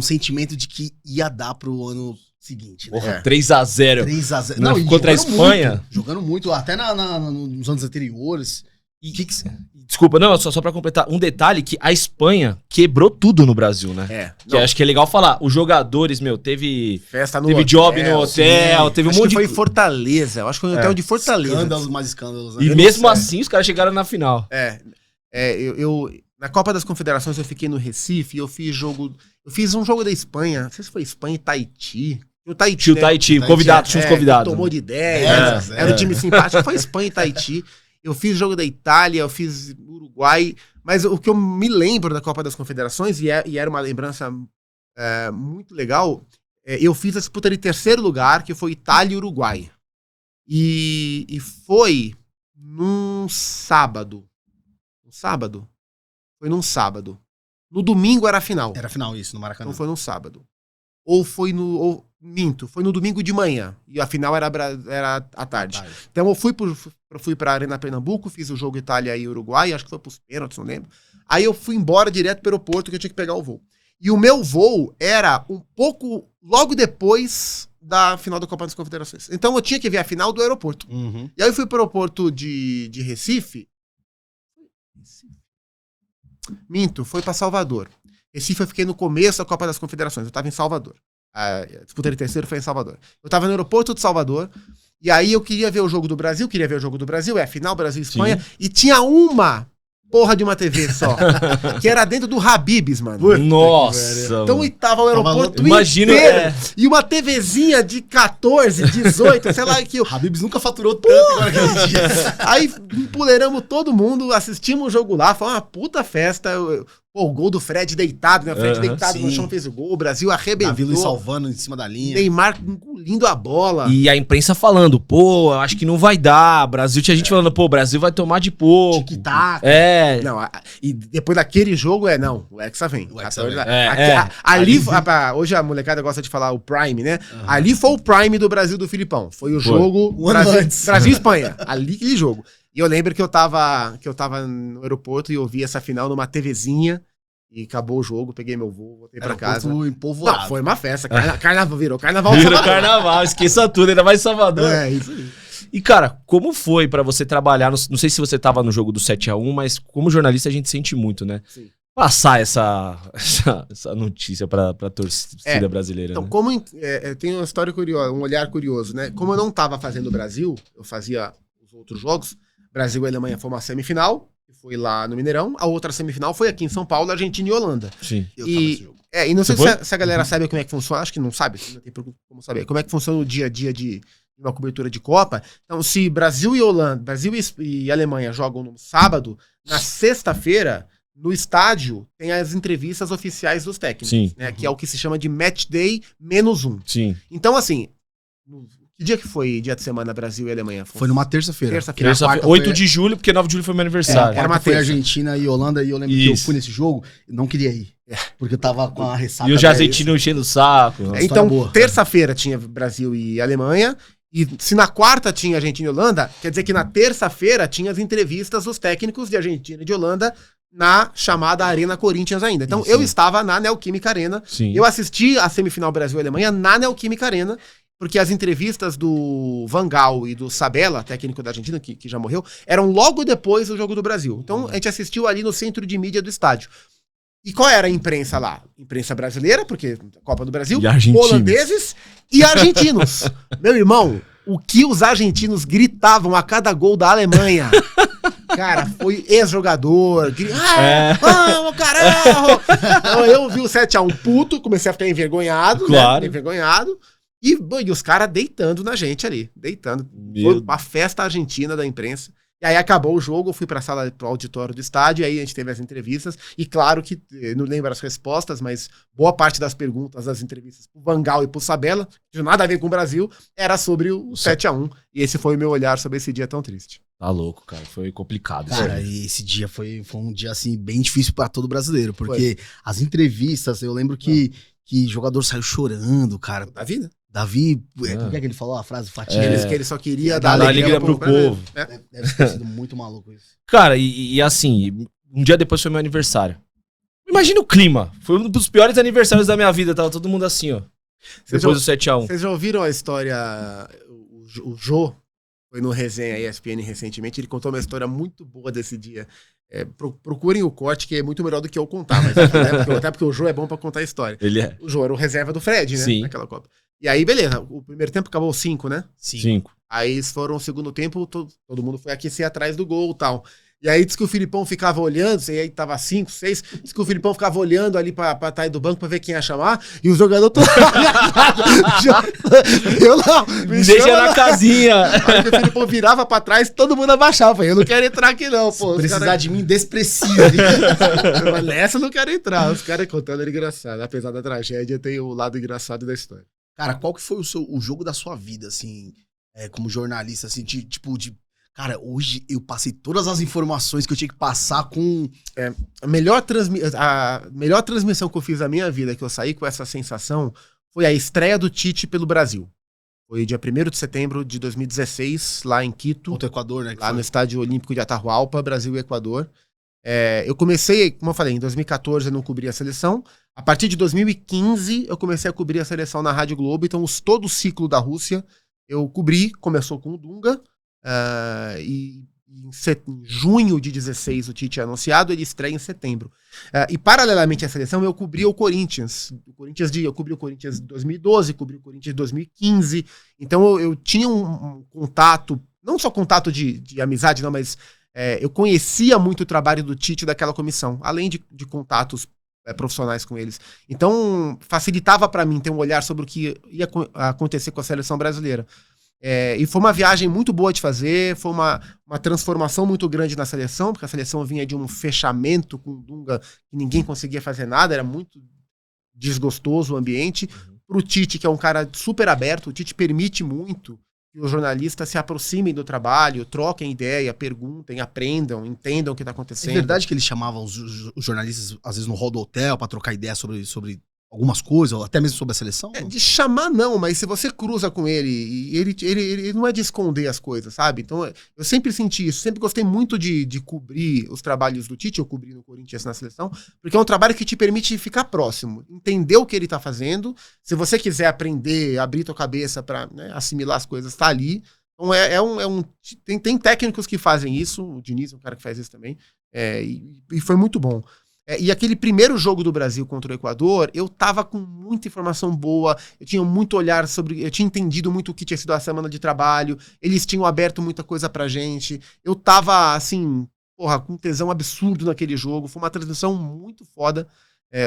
sentimento de que ia dar pro ano seguinte, né? Porra, 3x0. 3x0. Não, e contra a jogando Espanha? muito, jogando muito, até nos anos anteriores. E desculpa, não, só pra completar, um detalhe que a Espanha quebrou tudo no Brasil, né? Que acho que é legal falar. Os jogadores, teve festa no teve hotel, job no hotel, sim. teve um acho monte que foi de... em Fortaleza. Eu acho que foi no hotel de Fortaleza. Escândalos, mais escândalos. Né? E mesmo assim, os caras chegaram na final. Na Copa das Confederações eu fiquei no Recife e eu fiz um jogo da Espanha. Não sei se foi Espanha e Tahiti. O Tahiti. Tio Tahiti, convidado, tinha uns convidados. Tomou de 10. Era um time simpático. Foi Espanha e Tahiti. Eu fiz jogo da Itália, eu fiz Uruguai. Mas o que eu me lembro da Copa das Confederações, e era uma lembrança muito legal, eu fiz a disputa de terceiro lugar, que foi Itália e Uruguai. E foi num sábado. Foi num sábado. No domingo era a final. Era a final isso, no Maracanã. Então foi num sábado. Minto, foi no domingo de manhã. E a final era à tarde. Então eu fui pra Arena Pernambuco, fiz o jogo Itália e Uruguai, acho que foi pros pênaltis, não lembro. Aí eu fui embora direto pro aeroporto, que eu tinha que pegar o voo. E o meu voo era um pouco logo depois da final da Copa das Confederações. Então eu tinha que ver a final do aeroporto. Uhum. E aí eu fui pro aeroporto de Recife. Minto, foi pra Salvador. Recife eu fiquei no começo da Copa das Confederações, eu tava em Salvador. A disputa de terceiro foi em Salvador. Eu tava no aeroporto de Salvador, e aí eu queria ver o jogo do Brasil, a final Brasil-Espanha, e tinha uma porra de uma TV só, que era dentro do Habib's, mano. Nossa. Então tava o aeroporto Imagino, inteiro, e uma TVzinha de 14, 18, sei lá que... Habib's nunca faturou tanto igual aquele dia. Aí empoleiramos todo mundo, assistimos o jogo lá, foi uma puta festa. O gol do Fred deitado, né? O Fred deitado no chão fez o gol, o Brasil arrebentou. Davi Luiz salvando em cima da linha. Neymar engolindo a bola. E a imprensa falando, pô, acho que não vai dar. Brasil, tinha gente falando, pô, o Brasil vai tomar de pouco. Tic-tac. Não, e depois daquele jogo, o Hexa vem. O Hexa vem. Ali, hoje a molecada gosta de falar o Prime, né? Ali foi o Prime do Brasil do Filipão. Foi o jogo Brasil e Espanha. Ali aquele jogo. E eu lembro que eu tava no aeroporto e eu vi essa final numa TVzinha e acabou o jogo, peguei meu voo, voltei pra casa. Empovoado. Não, foi uma festa. Virou carnaval. Virou carnaval, esqueça tudo, ainda mais em Salvador. Isso aí. E, cara, como foi pra você trabalhar, não sei se você tava no jogo do 7x1, mas como jornalista a gente sente muito, né? Sim. Passar essa notícia pra torcida brasileira, Então, né? como tem uma história curiosa, um olhar curioso, né? Como eu não tava fazendo o Brasil, eu fazia os outros jogos. Brasil e Alemanha foi uma semifinal, que foi lá no Mineirão. A outra semifinal foi aqui em São Paulo, Argentina e Holanda. Sim. Eu tava nesse jogo. E não sei Você se a galera sabe como é que funciona. Acho que não sabe, não tem como saber. Como é que funciona o dia a dia de uma cobertura de Copa. Então, se Brasil e Alemanha jogam no sábado, na sexta-feira, no estádio, tem as entrevistas oficiais dos técnicos. Sim. Né, que é o que se chama de Match Day -1. Sim. Então, assim, Que dia que foi dia de semana Brasil e Alemanha? Foi numa terça-feira. Terça-feira. Porque na quarta 8 foi- de julho, porque 9 de julho foi meu É, aniversário. era uma terça. Argentina e Holanda, e eu lembro que eu Isso. fui nesse jogo e não queria ir. Porque eu tava com a ressaca. E o da- Jazentino enchendo o saco. história Então, boa. terça-feira tinha Brasil e Alemanha. E se na quarta tinha Argentina e Holanda, quer dizer que na terça-feira tinha as entrevistas dos técnicos de Argentina e de Holanda na chamada Arena Corinthians ainda. Então, Isso. eu estava na Neoquímica Arena. Sim. Eu assisti a semifinal Brasil e Alemanha na Neoquímica Arena, porque as entrevistas do Van Gaal e do Sabella, técnico da Argentina, que já morreu, eram logo depois do jogo do Brasil. Então, a gente assistiu ali no centro de mídia do estádio. E qual era a imprensa lá? Imprensa brasileira, porque Copa do Brasil, E argentinos. holandeses e argentinos. Meu irmão, o que os argentinos gritavam a cada gol da Alemanha? Cara, foi ex-jogador. Vamos, caralho! Então, eu vi o 7x1 puto, comecei a ficar envergonhado. Claro. Né? Envergonhado. E os caras deitando na gente ali. Deitando. Foi uma festa argentina da imprensa. E aí acabou o jogo, eu fui pra sala, pro auditório do estádio, e aí a gente teve as entrevistas. E claro que, não lembro as respostas, mas boa parte das perguntas das entrevistas pro Van Gaal e pro Sabella, que não tinha nada a ver com o Brasil, era sobre o 7x1. E esse foi o meu olhar sobre esse dia tão triste. Tá louco, cara. Foi complicado. isso Cara, aí. e esse dia foi um dia, assim, bem difícil pra todo brasileiro. Porque as entrevistas, eu lembro que jogador saiu chorando, cara. Da vida. Davi, como é que ele falou a frase? Fatia. Que ele só queria Dar alegria pro brasileiro. povo. É. Deve ter sido muito maluco isso. Cara, e assim, um dia depois foi meu aniversário. Imagina o clima. Foi um dos piores aniversários da minha vida. Tava todo mundo assim, ó. Vocês Depois do 7x1. Vocês já ouviram a história? O Jô foi no Resenha ESPN recentemente. Ele contou uma história muito boa desse dia. Procurem o corte, que é muito melhor do que eu contar. Mas, até porque o Jô é bom pra contar a história. Ele é. O Jô era o reserva do Fred, né? Sim. Naquela Copa. E aí, beleza. O primeiro tempo acabou 5, né? 5. Aí eles foram o segundo tempo, todo mundo foi aquecer atrás do gol e tal. E aí diz que o Filipão ficava olhando, e aí tava 5, 6, diz que o Filipão ficava olhando ali pra sair do banco pra ver quem ia chamar, e o jogador todo... eu não, me Deixa chama na não. casinha. Aí o Filipão virava pra trás, todo mundo abaixava. Eu não quero entrar aqui não, pô. Se precisar Cara... de mim, despreciso. Mas nessa eu não quero entrar. Os caras contando era engraçado. Apesar da tragédia, tem o lado engraçado da história. Cara, qual que foi o jogo da sua vida, assim, como jornalista, assim, cara, hoje eu passei todas as informações que eu tinha que passar com... A melhor transmissão que eu fiz na minha vida, que eu saí com essa sensação, foi a estreia do Tite pelo Brasil. Foi dia 1º de setembro de 2016, lá em Quito, Contra o Equador, né? que lá foi. no Estádio Olímpico de Atahualpa, Brasil e Equador. Eu comecei, como eu falei, em 2014 eu não cobri a seleção. A partir de 2015 eu comecei a cobrir a seleção na Rádio Globo. Então todo o ciclo da Rússia eu cobri. Começou com o Dunga. E em junho de 16 o Tite é anunciado, ele estreia em setembro. E paralelamente à seleção eu cobri o Corinthians. Eu cobri o Corinthians de 2012, cobri o Corinthians de 2015. Então eu tinha um contato, não só contato de amizade, não, mas eu conhecia muito o trabalho do Tite daquela comissão, além de contatos profissionais com eles. Então facilitava para mim ter um olhar sobre o que ia acontecer com a seleção brasileira. E foi uma viagem muito boa de fazer, foi uma transformação muito grande na seleção, porque a seleção vinha de um fechamento com o Dunga, que ninguém conseguia fazer nada, era muito desgostoso o ambiente. Pro Tite, que é um cara super aberto, o Tite permite muito que os jornalistas se aproximem do trabalho, troquem ideia, perguntem, aprendam, entendam o que está acontecendo. É verdade que eles chamavam os jornalistas, às vezes, no hall do hotel pra trocar ideia sobre algumas coisas, ou até mesmo sobre a seleção? De chamar não, mas se você cruza com ele, e ele não é de esconder as coisas, sabe? Então eu sempre senti isso, sempre gostei muito de cobrir os trabalhos do Tite, eu cobri no Corinthians na seleção, porque é um trabalho que te permite ficar próximo, entender o que ele tá fazendo, se você quiser aprender, abrir tua cabeça pra assimilar as coisas, tá ali. Então tem técnicos que fazem isso, o Diniz é um cara que faz isso também, e foi muito bom. E aquele primeiro jogo do Brasil contra o Equador, eu tava com muita informação boa, eu tinha muito olhar eu tinha entendido muito o que tinha sido a semana de trabalho, eles tinham aberto muita coisa pra gente, eu tava, assim, com tesão absurdo naquele jogo, foi uma transmissão muito foda.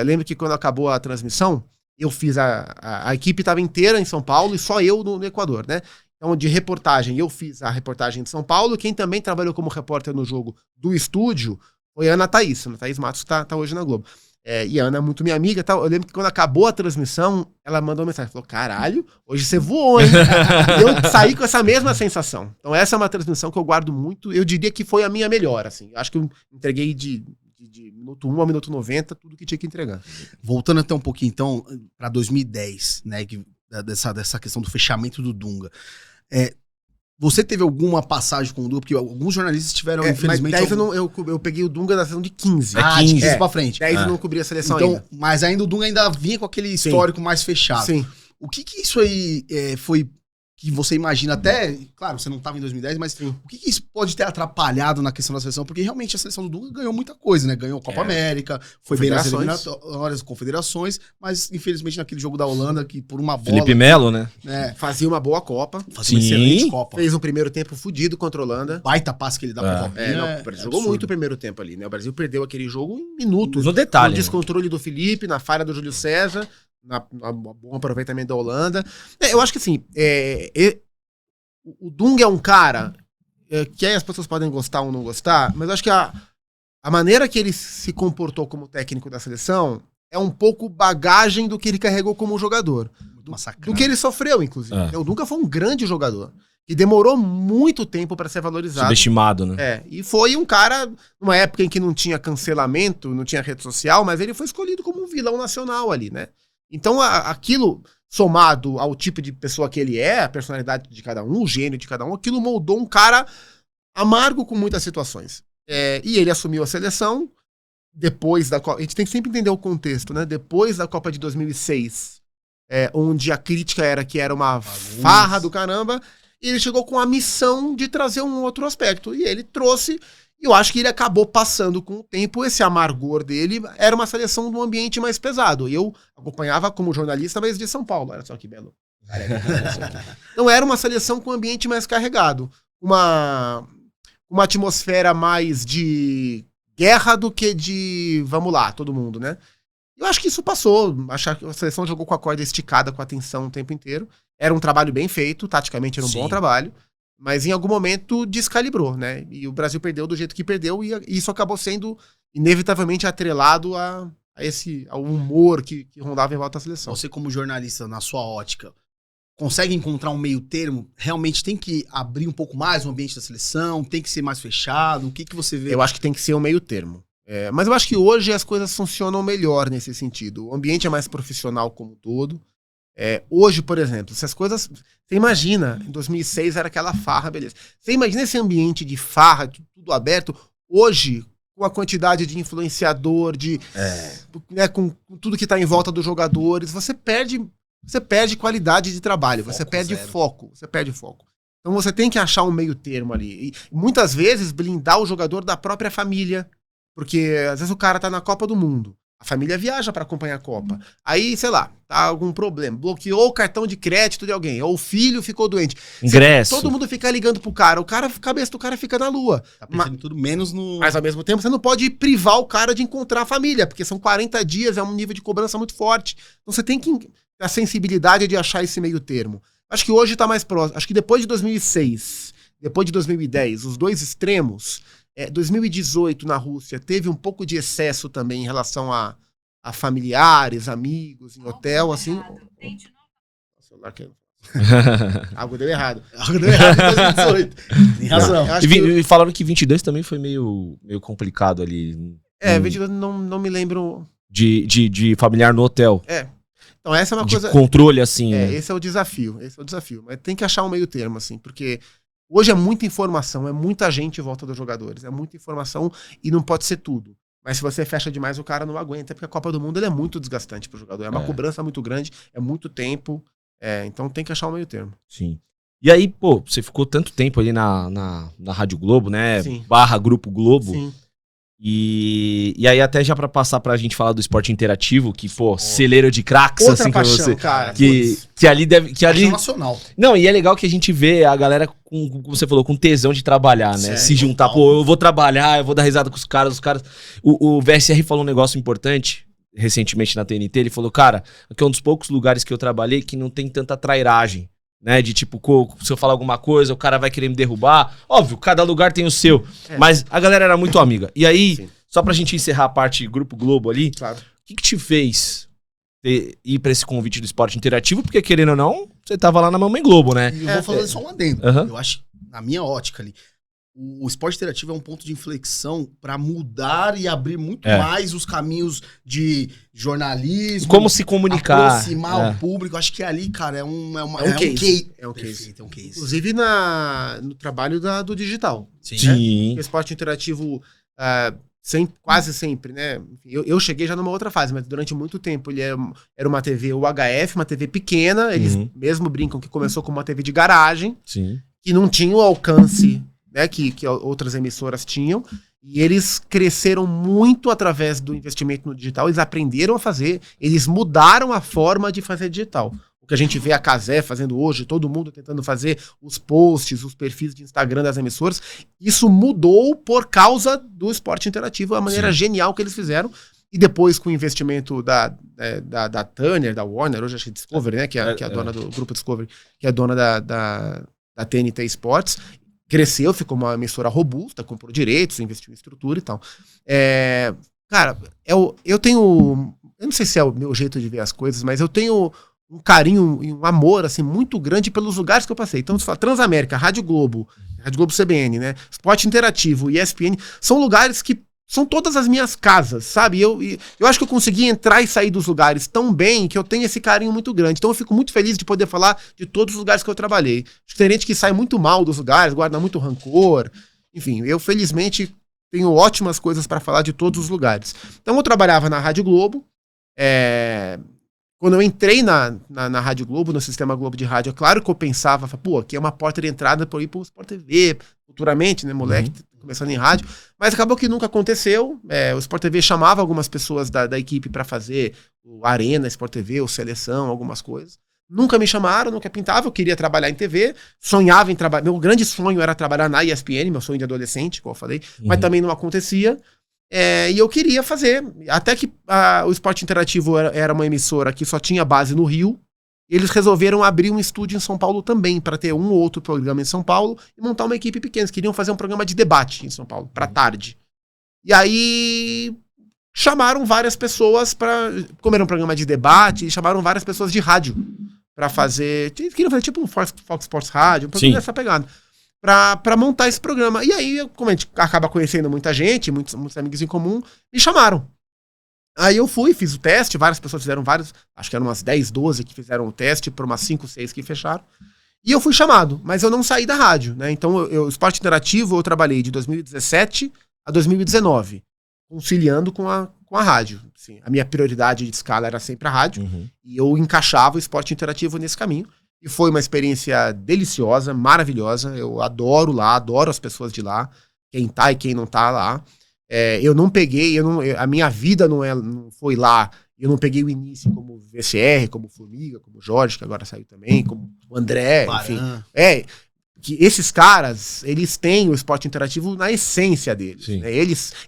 Lembro que quando acabou a transmissão, eu fiz a equipe tava inteira em São Paulo e só eu no Equador, né? Então, de reportagem, eu fiz a reportagem de São Paulo, quem também trabalhou como repórter no jogo do estúdio foi a Ana Thaís Matos, que tá hoje na Globo. E a Ana é muito minha amiga e tal. Eu lembro que quando acabou a transmissão, ela mandou uma mensagem. Falou, caralho, hoje você voou, hein? E eu saí com essa mesma sensação. Então essa é uma transmissão que eu guardo muito. Eu diria que foi a minha melhor, assim. Eu acho que eu entreguei de minuto 1 ao minuto 90 tudo que tinha que entregar. Voltando até um pouquinho, então, pra 2010, né? Dessa questão do fechamento do Dunga. Você teve alguma passagem com o Dunga? Porque alguns jornalistas tiveram, infelizmente... Mas 10 eu peguei o Dunga da sessão de 15. Ah, 15. de 15 pra frente. 10 eu não cobri a seleção Então, ainda. mas ainda o Dunga ainda vinha com aquele histórico mais fechado. Sim. O que isso aí foi que você imagina até... Claro, você não estava em 2010, mas o que isso pode ter atrapalhado na questão da seleção? Porque realmente a seleção do Dunga ganhou muita coisa, né? Ganhou a Copa América, foi bem nas eliminatórias, confederações, mas infelizmente naquele jogo da Holanda, que por uma bola... Felipe Melo, né? Fazia uma boa Copa. Fazia uma Sim. excelente Copa. Fez um primeiro tempo fudido contra a Holanda. Baita passe que ele dá pra Copinha. O Brasil jogou muito o primeiro tempo ali, né? O Brasil perdeu aquele jogo em minutos. No detalhe, No descontrole do Felipe, na falha do Júlio César, no bom aproveitamento da Holanda. Eu acho que assim, o Dunga é um cara que aí as pessoas podem gostar ou não gostar, mas eu acho que a maneira que ele se comportou como técnico da seleção é um pouco bagagem do que ele carregou como jogador. Do que ele sofreu, inclusive. O Dunga foi um grande jogador. Que demorou muito tempo para ser valorizado. Subestimado, né? E foi um cara, numa época em que não tinha cancelamento, não tinha rede social, mas ele foi escolhido como um vilão nacional ali, né? Então aquilo, somado ao tipo de pessoa que ele é, a personalidade de cada um, o gênio de cada um, aquilo moldou um cara amargo com muitas situações. E ele assumiu a seleção depois da Copa. A gente tem que sempre entender o contexto, né? Depois da Copa de 2006, onde a crítica era que era uma farra do caramba, ele chegou com a missão de trazer um outro aspecto. E ele trouxe, e eu acho que ele acabou passando com o tempo, esse amargor dele era uma seleção de um ambiente mais pesado. E eu acompanhava como jornalista, mas de São Paulo. Olha só que belo. Não era uma seleção com um ambiente mais carregado. Uma atmosfera mais de guerra do que de vamos lá, todo mundo, né? Eu acho que isso passou. Acho que a seleção jogou com a corda esticada, com a atenção o tempo inteiro. Era um trabalho bem feito, taticamente era um bom trabalho, mas em algum momento descalibrou, né? E o Brasil perdeu do jeito que perdeu, e isso acabou sendo inevitavelmente atrelado ao humor que rondava em volta da seleção. Você, como jornalista, na sua ótica, consegue encontrar um meio termo? Realmente tem que abrir um pouco mais o ambiente da seleção? Tem que ser mais fechado? O que você vê? Eu acho que tem que ser um meio termo. Mas eu acho que hoje as coisas funcionam melhor nesse sentido. O ambiente é mais profissional como um todo. Hoje, por exemplo, se as coisas... Você imagina, em 2006 era aquela farra, beleza. Você imagina esse ambiente de farra, tudo aberto. Hoje, com a quantidade de influenciador, né, com tudo que está em volta dos jogadores, você perde qualidade de trabalho, você perde foco. Então você tem que achar um meio termo ali. E muitas vezes blindar o jogador da própria família, porque às vezes o cara tá na Copa do Mundo. A família viaja para acompanhar a Copa. Aí, sei lá, tá algum problema. Bloqueou o cartão de crédito de alguém. Ou o filho ficou doente. Ingresso. Todo mundo fica ligando pro cara. A cabeça do cara fica na lua. Tá pensando em tudo menos no... Mas ao mesmo tempo você não pode privar o cara de encontrar a família. Porque são 40 dias, é um nível de cobrança muito forte. Então você tem que ter a sensibilidade de achar esse meio termo. Acho que hoje tá mais próximo. Acho que depois de 2006, depois de 2010, os dois extremos... 2018 na Rússia teve um pouco de excesso também em relação a familiares, amigos, em hotel, assim. O celular que... Algo deu errado. Algo deu errado em 2018. Tem razão. E falaram que 22 também foi meio complicado ali. 22 não me lembro. De familiar no hotel. Então essa é uma coisa... controle, assim, né? Esse é o desafio. Mas tem que achar um meio termo, assim, porque... Hoje é muita informação, é muita gente em volta dos jogadores, é muita informação e não pode ser tudo. Mas se você fecha demais, o cara não aguenta, porque a Copa do Mundo ele é muito desgastante pro jogador. É uma cobrança muito grande, é muito tempo, então tem que achar um meio termo. Sim. E aí, pô, você ficou tanto tempo ali na Rádio Globo, né? Sim. / Grupo Globo. Sim. E aí até já pra passar pra gente falar do esporte interativo, que, pô, celeiro de craques, Outra assim, paixão, que você... cara. Que ali deve... Que ali... nacional. Não, e é legal que a gente vê a galera, como você falou, com tesão de trabalhar, né? Sério, se juntar, total. pô, eu vou trabalhar, eu vou dar risada com os caras. O VSR falou um negócio importante recentemente na TNT, ele falou, cara, aqui é um dos poucos lugares que eu trabalhei que não tem tanta trairagem, né? De tipo, se eu falar alguma coisa, o cara vai querer me derrubar. Óbvio, cada lugar tem o seu, mas a galera era muito amiga. E aí, só pra gente encerrar a parte Grupo Globo ali, Claro. que te fez ir pra esse convite do esporte interativo? Porque, querendo ou não, você tava lá na Mamãe Globo, né? E eu vou fazer só um adendo. Aham. Eu acho, na minha ótica ali, o esporte interativo é um ponto de inflexão para mudar e abrir muito mais os caminhos de jornalismo. Como se comunicar. Aproximar o público. Acho que ali, cara, é um case. É um case. É um case. Inclusive no trabalho do digital. Sim. O esporte interativo, quase sempre, né? Eu cheguei já numa outra fase, mas durante muito tempo ele era uma TV UHF, uma TV pequena. Eles mesmo brincam que começou como uma TV de garagem, Sim. que não tinha o alcance, né, que outras emissoras tinham. E eles cresceram muito através do investimento no digital. Eles aprenderam a fazer, eles mudaram a forma de fazer digital. O que a gente vê a Cazé fazendo hoje, todo mundo tentando fazer os posts, os perfis de Instagram das emissoras, isso mudou por causa do esporte interativo, a maneira genial que eles fizeram. E depois com o investimento da Turner, da Warner, hoje acho que é Discovery, né, que é a dona do grupo Discovery, que é a dona da TNT Sports, cresceu, ficou uma emissora robusta, comprou direitos, investiu em estrutura e tal. Cara, eu tenho... Eu não sei se é o meu jeito de ver as coisas, mas eu tenho um carinho e um amor, assim, muito grande pelos lugares que eu passei. Então, você fala Transamérica, Rádio Globo CBN, né? Esporte Interativo, ESPN, são lugares que são todas as minhas casas, sabe? Eu acho que eu consegui entrar e sair dos lugares tão bem que eu tenho esse carinho muito grande. Então eu fico muito feliz de poder falar de todos os lugares que eu trabalhei. Acho que tem gente que sai muito mal dos lugares, guarda muito rancor. Enfim, eu felizmente tenho ótimas coisas para falar de todos os lugares. Então eu trabalhava na Rádio Globo. Quando eu entrei na Rádio Globo, no Sistema Globo de Rádio, é claro que eu pensava, pô, aqui é uma porta de entrada para eu ir para o Sport TV, futuramente, né, moleque, começando em rádio, mas acabou que nunca aconteceu. O Sport TV chamava algumas pessoas da equipe para fazer o Arena, Sport TV, o Seleção, algumas coisas. Nunca me chamaram, nunca pintava, eu queria trabalhar em TV, sonhava em trabalhar, meu grande sonho era trabalhar na ESPN, meu sonho de adolescente, como eu falei, mas também não acontecia. E eu queria fazer, até que o Esporte Interativo era uma emissora que só tinha base no Rio, eles resolveram abrir um estúdio em São Paulo também, para ter um ou outro programa em São Paulo e montar uma equipe pequena. Eles queriam fazer um programa de debate em São Paulo, para tarde. E aí chamaram várias pessoas como era um programa de debate, chamaram várias pessoas de rádio para fazer, queriam fazer tipo um Fox Sports Rádio, um programa dessa pegada. Pra montar esse programa. E aí, como a gente acaba conhecendo muita gente, muitos amigos em comum, me chamaram. Aí eu fui, fiz o teste, várias pessoas fizeram vários, acho que eram umas 10, 12 que fizeram o teste, por umas 5, 6 que fecharam. E eu fui chamado, mas eu não saí da rádio, né? Então, o Esporte Interativo eu trabalhei de 2017 a 2019, conciliando com a rádio. Assim, a minha prioridade de escala era sempre a rádio, e eu encaixava o Esporte Interativo nesse caminho. E foi uma experiência deliciosa, maravilhosa. Eu adoro lá, adoro as pessoas de lá, quem tá e quem não tá lá. Eu não peguei, a minha vida não foi lá. Eu não peguei o início como VCR, como Formiga, como Jorge, que agora saiu também, como o André, enfim. Que esses caras, eles têm o esporte interativo na essência deles. Né?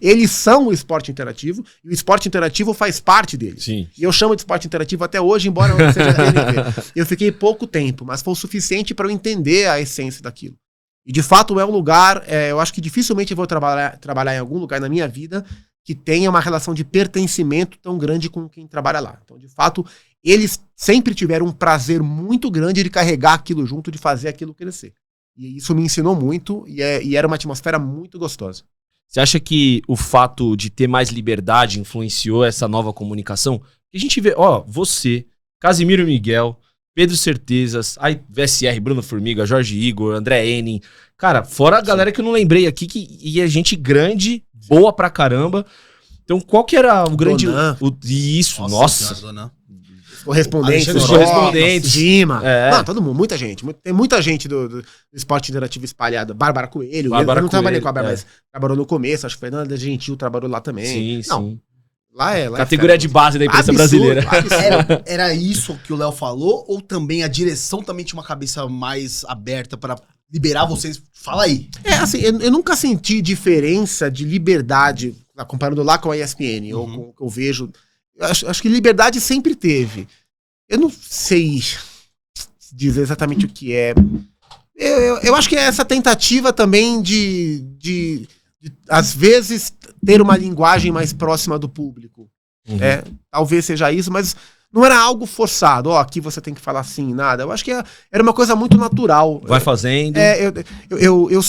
Eles são o esporte interativo e o esporte interativo faz parte deles. Sim. E eu chamo de esporte interativo até hoje, embora eu não seja DNV. Eu fiquei pouco tempo, mas foi o suficiente para eu entender a essência daquilo. E de fato é um lugar, eu acho que dificilmente eu vou trabalhar em algum lugar na minha vida que tenha uma relação de pertencimento tão grande com quem trabalha lá. Então, de fato, eles sempre tiveram um prazer muito grande de carregar aquilo junto, de fazer aquilo crescer. E isso me ensinou muito e era uma atmosfera muito gostosa. Você acha que o fato de ter mais liberdade influenciou essa nova comunicação? A gente vê, você, Casimiro Miguel, Pedro Certezas, aí VSR, Bruno Formiga, Jorge Igor, André Henning. Cara, fora a galera que eu não lembrei aqui, que é gente grande, boa pra caramba. Então, qual que era o grande... Isso, nossa. Senhora, correspondentes, Dima. Não, todo mundo, muita gente. Tem muita gente do esporte interativo espalhada. Bárbara Coelho. Eu não trabalhei com a Bárbara, mas trabalhou no começo. Acho que Fernanda Gentil trabalhou lá também. Sim. Lá categoria de base da imprensa brasileira. Era isso que o Léo falou? Ou também a direção também tinha uma cabeça mais aberta para liberar vocês? Fala aí. Assim, eu nunca senti diferença de liberdade, comparando lá com a ESPN, ou com o que eu vejo. Acho que liberdade sempre teve. Eu não sei dizer exatamente o que é. Eu acho que é essa tentativa também de às vezes, ter uma linguagem mais próxima do público. Uhum. Talvez seja isso, mas não era algo forçado. Aqui você tem que falar assim, nada. Eu acho que era uma coisa muito natural. Vai fazendo. Eu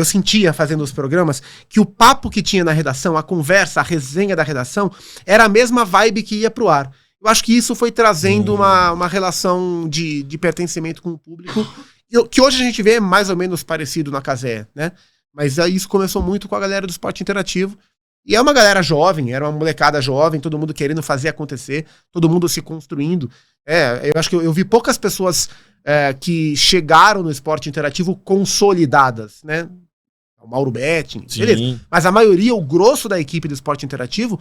sentia fazendo os programas que o papo que tinha na redação, a conversa, a resenha da redação, era a mesma vibe que ia pro ar. Eu acho que isso foi trazendo uma relação de pertencimento com o público, que hoje a gente vê mais ou menos parecido na Cazé, né? Mas isso começou muito com a galera do esporte interativo. E é uma galera jovem, era uma molecada jovem, todo mundo querendo fazer acontecer, todo mundo se construindo. Eu acho que eu vi poucas pessoas que chegaram no esporte interativo consolidadas, né? O Mauro Betting, beleza. Mas a maioria, o grosso da equipe do esporte interativo,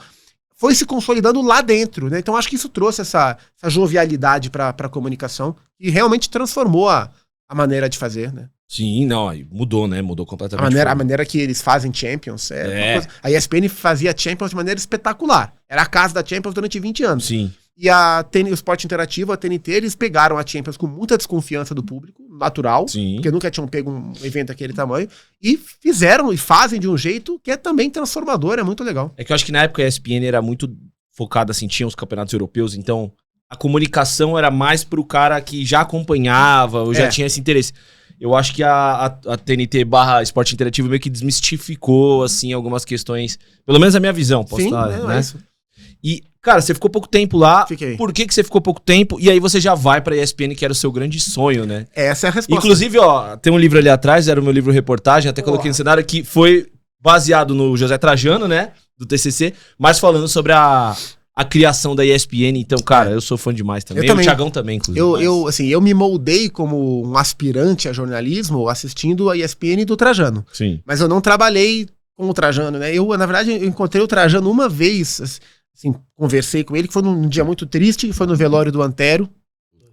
foi se consolidando lá dentro, né? Então acho que isso trouxe essa jovialidade para a comunicação e realmente transformou a maneira de fazer, né? Sim, não, mudou, né? Mudou completamente. A maneira que eles fazem Champions uma coisa. A ESPN fazia Champions de maneira espetacular. Era a casa da Champions durante 20 anos. Sim. E o Esporte Interativo, a TNT, eles pegaram a Champions com muita desconfiança do público, natural, Sim. porque nunca tinham pego um evento daquele tamanho, e fizeram e fazem de um jeito que é também transformador, é muito legal. É que eu acho que na época a ESPN era muito focada, assim, tinha os campeonatos europeus, então a comunicação era mais pro cara que já acompanhava ou já tinha esse interesse. Eu acho que a TNT / Esporte Interativo meio que desmistificou, assim, algumas questões. Pelo menos a minha visão, posso estar, né? É isso. E, cara, você ficou pouco tempo lá. Fiquei. Por que você ficou pouco tempo? E aí você já vai pra ESPN, que era o seu grande sonho, né? Essa é a resposta. Inclusive, tem um livro ali atrás, era o meu livro reportagem, até coloquei no cenário, que foi baseado no José Trajano, né? Do TCC, mas falando sobre a criação da ESPN. Então, cara, eu sou fã demais também. Eu também. O Thiagão também, inclusive. Eu me moldei como um aspirante a jornalismo assistindo a ESPN do Trajano. Sim. Mas eu não trabalhei com o Trajano, né? Na verdade, eu encontrei o Trajano uma vez, assim, conversei com ele, que foi num dia muito triste, que foi no velório do Antero.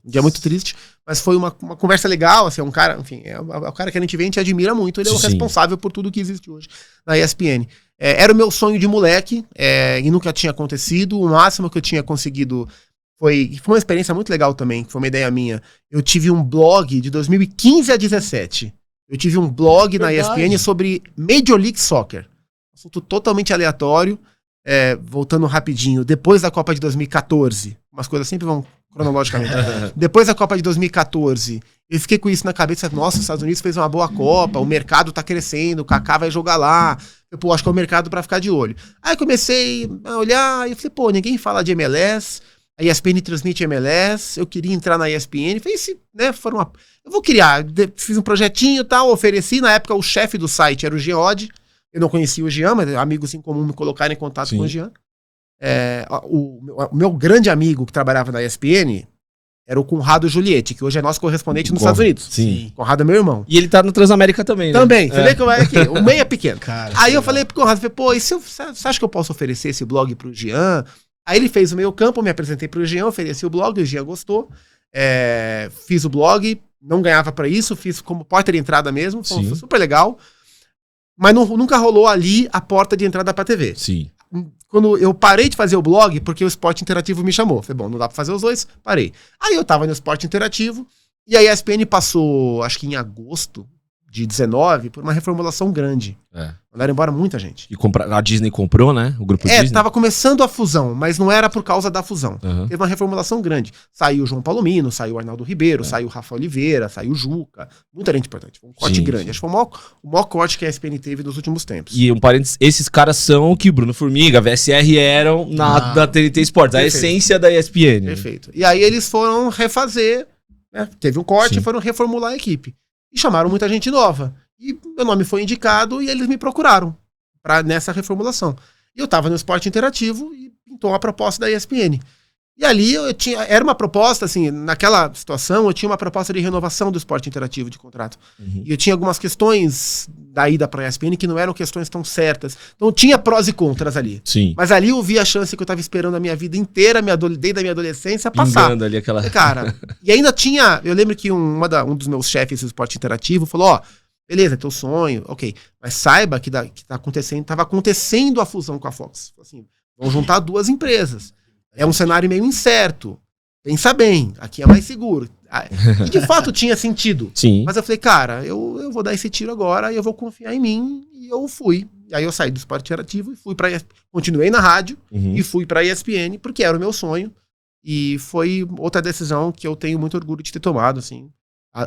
Um dia muito triste, mas foi uma conversa legal, assim, um cara, enfim, é o cara que a gente vê, a gente admira muito, ele é o responsável por tudo que existe hoje na ESPN. Era o meu sonho de moleque, e nunca tinha acontecido, o máximo que eu tinha conseguido foi uma experiência muito legal também, foi uma ideia minha. Eu tive um blog de 2015 a 2017, eu tive um blog na ESPN sobre Major League Soccer, assunto totalmente aleatório, voltando rapidinho, depois da Copa de 2014, umas coisas sempre vão cronologicamente. Depois da Copa de 2014, eu fiquei com isso na cabeça, nossa, os Estados Unidos fez uma boa Copa, o mercado tá crescendo, o Kaká vai jogar lá, acho que é o mercado pra ficar de olho. Aí comecei a olhar, e eu falei, ninguém fala de MLS, a ESPN transmite MLS, eu queria entrar na ESPN, eu vou criar, fiz um projetinho e tal, ofereci, na época o chefe do site era o Geode, eu não conhecia o Jean, mas amigos em comum me colocaram em contato com o Jean. O meu grande amigo que trabalhava na ESPN era o Conrado Giulietti, que hoje é nosso correspondente nos Estados Unidos. Sim. Conrado é meu irmão. E ele tá no Transamérica também, né? Também. Você vê que eu aqui. O meio é pequeno. Cara, aí eu falei pro Conrado, e se você acha que eu posso oferecer esse blog pro Jean? Aí ele fez o meio campo, me apresentei pro Jean, ofereci o blog, o Jean gostou. Fiz o blog, não ganhava pra isso, fiz como porta de entrada mesmo, foi super legal. Mas nunca rolou ali a porta de entrada pra TV. Sim. Quando eu parei de fazer o blog, porque o Esporte Interativo me chamou. Falei, não dá pra fazer os dois, parei. Aí eu tava no Esporte Interativo, e a ESPN passou, acho que em agosto de 19, por uma reformulação grande. Mandaram embora muita gente. E a Disney comprou, né? O grupo Disney. Tava começando a fusão, mas não era por causa da fusão. Teve uma reformulação grande. Saiu o João Palomino, saiu o Arnaldo Ribeiro, saiu o Rafa Oliveira, saiu o Juca. Muita gente importante. Foi um corte grande. Acho que foi o maior corte que a ESPN teve nos últimos tempos. E um parênteses, esses caras são o que Bruno Formiga, VSR eram da TNT Sports, a essência da ESPN. Perfeito. E aí eles foram refazer, né? Teve um corte e foram reformular a equipe. E chamaram muita gente nova. E meu nome foi indicado e eles me procuraram nessa reformulação. E eu tava no Esporte Interativo e pintou a proposta da ESPN. E ali era uma proposta, assim, naquela situação eu tinha uma proposta de renovação do Esporte Interativo de contrato. E eu tinha algumas questões da ida pra ESPN que não eram questões tão certas. Então tinha prós e contras ali. Sim. Mas ali eu vi a chance que eu tava esperando a minha vida inteira, desde a minha adolescência, passar. Pingando ali aquela... Cara, e ainda tinha... Eu lembro que um dos meus chefes do Esporte Interativo falou, beleza, é teu sonho, ok. Mas saiba que tava acontecendo a fusão com a Fox. Assim, vão juntar duas empresas. É um cenário meio incerto. Pensa bem, aqui é mais seguro. E de fato tinha sentido. Sim. Mas eu falei, cara, eu vou dar esse tiro agora e eu vou confiar em mim. E eu fui. E aí eu saí do esporte interativo e fui pra continuei na rádio e fui pra ESPN, porque era o meu sonho. E foi outra decisão que eu tenho muito orgulho de ter tomado, assim.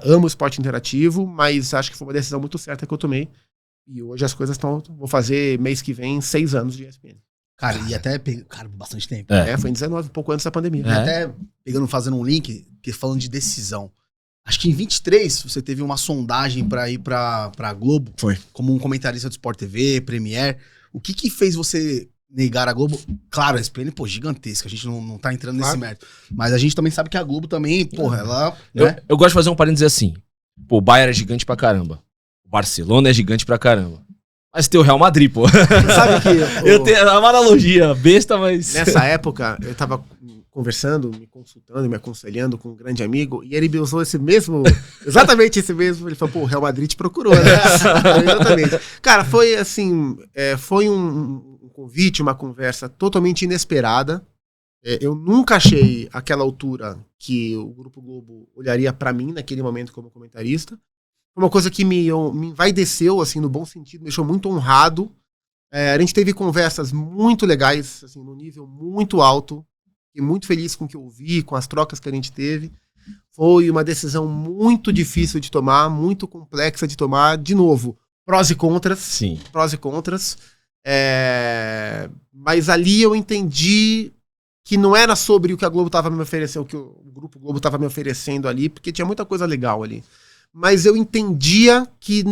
Amo o esporte interativo, mas acho que foi uma decisão muito certa que eu tomei. E hoje as coisas estão... Vou fazer mês que vem 6 anos de ESPN. Cara, e até, cara, bastante tempo. Foi em 19, pouco antes da pandemia. E até fazendo um link, que falando de decisão. Acho que em 23 você teve uma sondagem pra ir pra Globo. Foi. Como um comentarista do Sport TV, Premier. O que fez você negar a Globo? Claro, a ESPN, pô, gigantesca. A gente não tá entrando nesse mérito. Mas a gente também sabe que a Globo também, porra, ela... Né? Eu gosto de fazer um parênteses assim. Pô, o Bayern é gigante pra caramba. O Barcelona é gigante pra caramba. Mas tem o Real Madrid, pô. Sabe que... Eu tenho uma analogia besta, mas... Nessa época, eu tava conversando, me consultando, me aconselhando com um grande amigo, e ele me usou exatamente esse mesmo, ele falou, pô, o Real Madrid te procurou, né? Exatamente. Cara, foi assim, foi um convite, uma conversa totalmente inesperada. Eu nunca achei aquela altura que o Grupo Globo olharia pra mim naquele momento como comentarista. Foi uma coisa que me envaideceu, assim, no bom sentido, me deixou muito honrado. A gente teve conversas muito legais, assim, no nível muito alto. Fiquei muito feliz com o que eu vi, com as trocas que a gente teve. Foi uma decisão muito difícil de tomar, muito complexa de tomar. De novo, prós e contras. Sim. Prós e contras. Mas ali eu entendi que não era sobre o que a Globo estava me oferecendo, o que o Grupo Globo estava me oferecendo ali, porque tinha muita coisa legal ali. Mas eu entendia que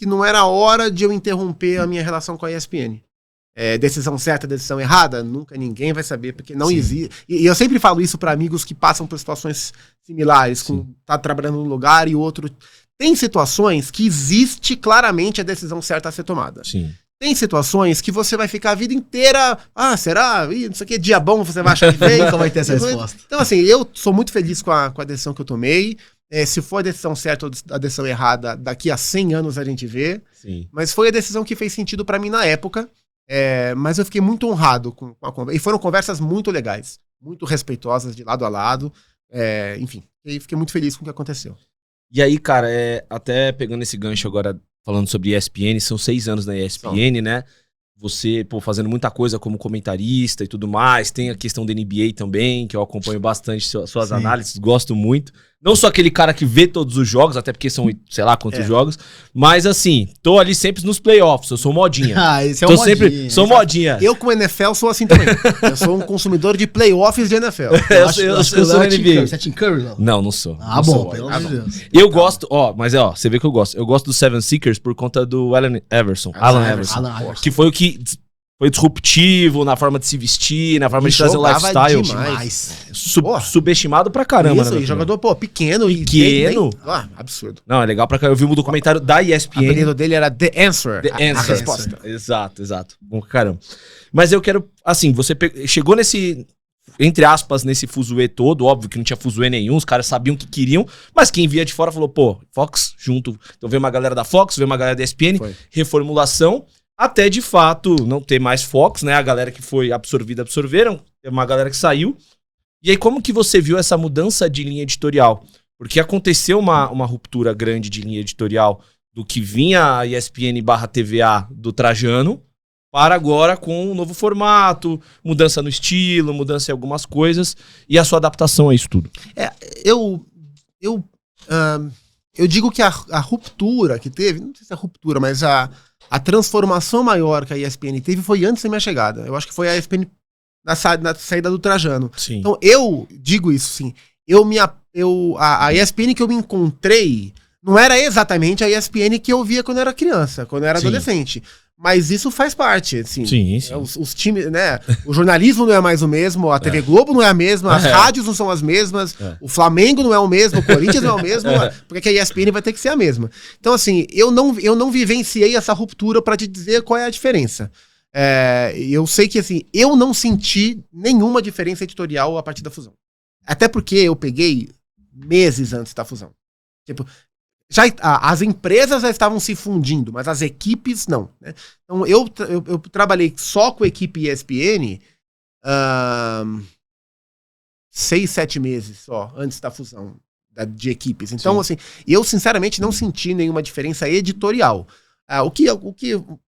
não era hora de eu interromper a minha relação com a ESPN. Decisão certa, decisão errada, nunca ninguém vai saber, porque não existe. E eu sempre falo isso para amigos que passam por situações similares, tá trabalhando num lugar e outro. Tem situações que existe claramente a decisão certa a ser tomada. Sim. Tem situações que você vai ficar a vida inteira, será? Não sei o que, dia bom você vai achar que vem. Nunca vai ter essa resposta. Então, assim, eu sou muito feliz com a decisão que eu tomei. Se for a decisão certa ou a decisão errada, daqui a 100 anos a gente vê. Sim. Mas foi a decisão que fez sentido pra mim na época. Mas eu fiquei muito honrado com a conversa. E foram conversas muito legais, muito respeitosas, de lado a lado. Enfim, e fiquei muito feliz com o que aconteceu. E aí, cara, até pegando esse gancho agora, falando sobre ESPN, são 6 anos na ESPN, né? Você, pô, fazendo muita coisa como comentarista e tudo mais. Tem a questão da NBA também, que eu acompanho bastante suas análises, gosto muito. Não sou aquele cara que vê todos os jogos, até porque são, sei lá quantos jogos. Mas assim, tô ali sempre nos playoffs, eu sou modinha. Esse é tô um modinha. Sempre, sou modinha. Eu com NFL sou assim também. Eu sou um consumidor de playoffs de NFL. Eu sou NBA. Você é Tim Curry, não? Não sou. Ah, não bom, sou, pelo amor de Deus. Eu gosto, você vê que eu gosto. Eu gosto do Seven Seekers por conta do Alan Everson. Que foi o que foi disruptivo na forma de se vestir, na forma de trazer o lifestyle. Demais. Subestimado pra caramba. Isso, jogador, pequeno. Absurdo. Não, é legal pra caramba. Eu vi um documentário da ESPN. O apelido dele era The Answer. A resposta. Exato. Bom, caramba. Mas eu quero, assim, você chegou nesse, entre aspas, nesse fuzuê todo, óbvio que não tinha fuzuê nenhum, os caras sabiam o que queriam, mas quem via de fora falou, pô, Fox junto. Então veio uma galera da Fox, veio uma galera da ESPN, reformulação. Até, de fato, não ter mais Fox, né? A galera que foi absorveram. Tem uma galera que saiu. E aí, como que você viu essa mudança de linha editorial? Porque aconteceu uma ruptura grande de linha editorial do que vinha a ESPN/TVA do Trajano para agora com um novo formato, mudança no estilo, mudança em algumas coisas e a sua adaptação a isso tudo. Eu digo que a ruptura que teve, não sei se é a ruptura, mas a transformação maior que a ESPN teve foi antes da minha chegada. Eu acho que foi a ESPN na saída do Trajano. Sim. Então eu digo isso, sim. A ESPN que eu me encontrei não era exatamente a ESPN que eu via quando eu era criança, quando eu era adolescente. Mas isso faz parte, assim. Sim. Os times, né? O jornalismo não é mais o mesmo, a TV Globo não é a mesma, as rádios não são as mesmas, o Flamengo não é o mesmo, o Corinthians não é o mesmo, porque a ESPN vai ter que ser a mesma. Então, assim, eu não vivenciei essa ruptura pra te dizer qual é a diferença. Eu sei que, assim, eu não senti nenhuma diferença editorial a partir da fusão. Até porque eu peguei meses antes da fusão. Tipo, as empresas já estavam se fundindo, mas as equipes não, né? Então eu trabalhei só com a equipe ESPN 6, 7 meses só, antes da fusão de equipes. Então, assim, eu sinceramente não senti nenhuma diferença editorial. O que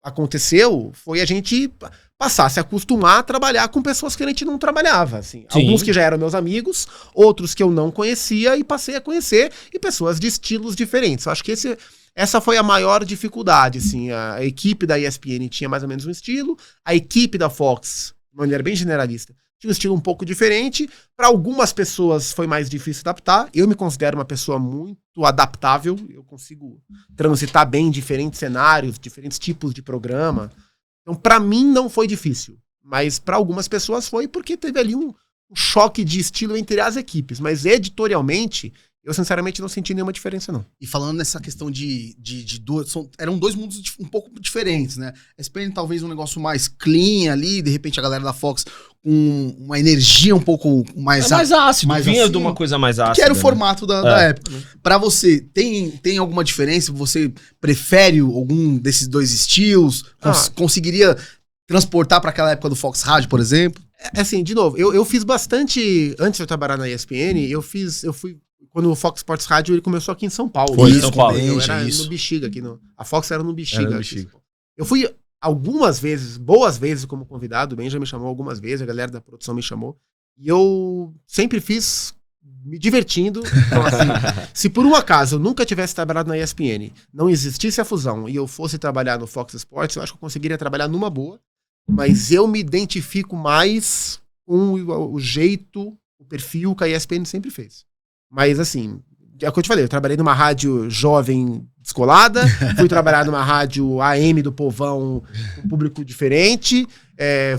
aconteceu foi a gente passar a se acostumar a trabalhar com pessoas que a gente não trabalhava, assim. Sim. Alguns que já eram meus amigos, outros que eu não conhecia e passei a conhecer, e pessoas de estilos diferentes. Eu acho que essa foi a maior dificuldade, assim. A equipe da ESPN tinha mais ou menos um estilo, a equipe da Fox, de maneira bem generalista, tinha um estilo um pouco diferente. Para algumas pessoas foi mais difícil adaptar. Eu me considero uma pessoa muito adaptável, eu consigo transitar bem em diferentes cenários, diferentes tipos de programa. Então, para mim, não foi difícil. Mas para algumas pessoas foi porque teve ali um choque de estilo entre as equipes. Mas editorialmente, eu sinceramente não senti nenhuma diferença, não. E falando nessa questão de duas... eram dois mundos um pouco diferentes, né? A ESPN talvez um negócio mais clean ali, de repente a galera da Fox com uma energia um pouco mais... mais ácido, mais vinha assim, de uma coisa mais ácida. que era o né? formato da época. Pra você, tem alguma diferença? Você prefere algum desses dois estilos? Conseguiria transportar pra aquela época do Fox Rádio, por exemplo? Assim, de novo, eu fiz bastante... Antes de eu trabalhar na ESPN, eu fui... Quando o Fox Sports Rádio ele começou aqui em São Paulo. Foi, Isso, São Paulo. Eu era Isso. no Bexiga aqui. A Fox era no Bexiga. Era no aqui. Bexiga. Eu fui algumas vezes, boas vezes como convidado. O Ben já me chamou algumas vezes, a galera da produção me chamou. E eu sempre fiz me divertindo. Então, assim, se por um acaso eu nunca tivesse trabalhado na ESPN, não existisse a fusão e eu fosse trabalhar no Fox Sports, eu acho que eu conseguiria trabalhar numa boa. Mas eu me identifico mais com o jeito, o perfil que a ESPN sempre fez. Mas assim, é o que eu te falei, eu trabalhei numa rádio jovem descolada, fui trabalhar numa rádio AM do povão, com um público diferente,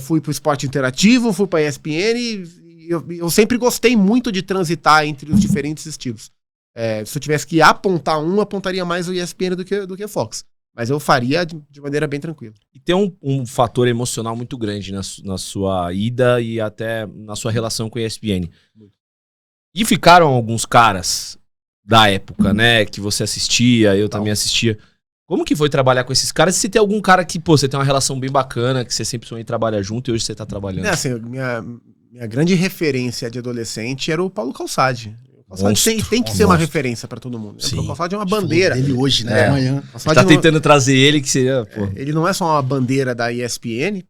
fui pro esporte interativo, fui pra ESPN, e eu sempre gostei muito de transitar entre os diferentes estilos. Se eu tivesse que apontar apontaria mais o ESPN do que o Fox. Mas eu faria de maneira bem tranquila. E tem um fator emocional muito grande na sua ida e até na sua relação com a ESPN. E ficaram alguns caras da época, né? Que você assistia, eu também assistia. Como que foi trabalhar com esses caras? E se tem algum cara que, pô, você tem uma relação bem bacana, que você sempre sonhou em trabalhar junto e hoje você tá trabalhando? Assim, minha grande referência de adolescente era o Paulo Calçade. O Calçade tem que ser uma referência pra todo mundo. Sim. O Calçade é uma bandeira. Ele hoje, né? Amanhã. Tá tentando trazer ele, que seria, pô. Ele não é só uma bandeira da ESPN,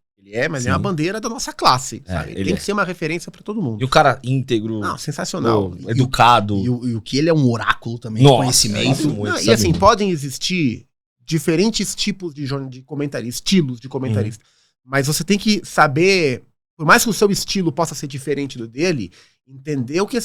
mas Sim. é uma bandeira da nossa classe, sabe? ele Tem que ser uma referência pra todo mundo. E o cara íntegro, Não, sensacional. pô, educado. E o que ele é um oráculo também, Nossa, conhecimento. muito, Não, sabe? e assim, podem existir diferentes tipos de comentarista, estilos de comentarista. Mas você tem que saber, por mais que o seu estilo possa ser diferente do dele, entender o que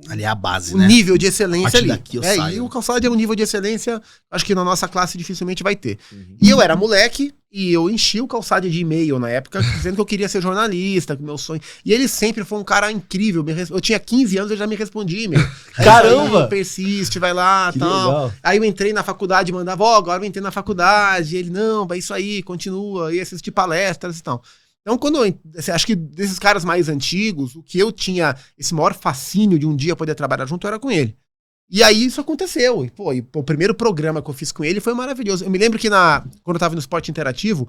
Ali é a base, o né? nível de excelência partir ali. daqui eu saio. E o Calçade é um nível de excelência, acho que na nossa classe dificilmente vai ter. E eu era moleque, e eu enchi o Calçade de e-mail na época, dizendo que eu queria ser jornalista, que meu sonho... E ele sempre foi um cara incrível. Eu tinha 15 anos, ele já me respondia e-mail. Caramba! Persiste, vai lá, Que tal. legal. Aí eu entrei na faculdade, mandava, agora eu entrei na faculdade. E ele, não, vai isso aí, continua, e assistir palestras e tal. Então, acho que desses caras mais antigos, o que eu tinha esse maior fascínio de um dia poder trabalhar junto era com ele. E aí isso aconteceu. E o primeiro programa que eu fiz com ele foi maravilhoso. Eu me lembro que quando eu tava no esporte interativo,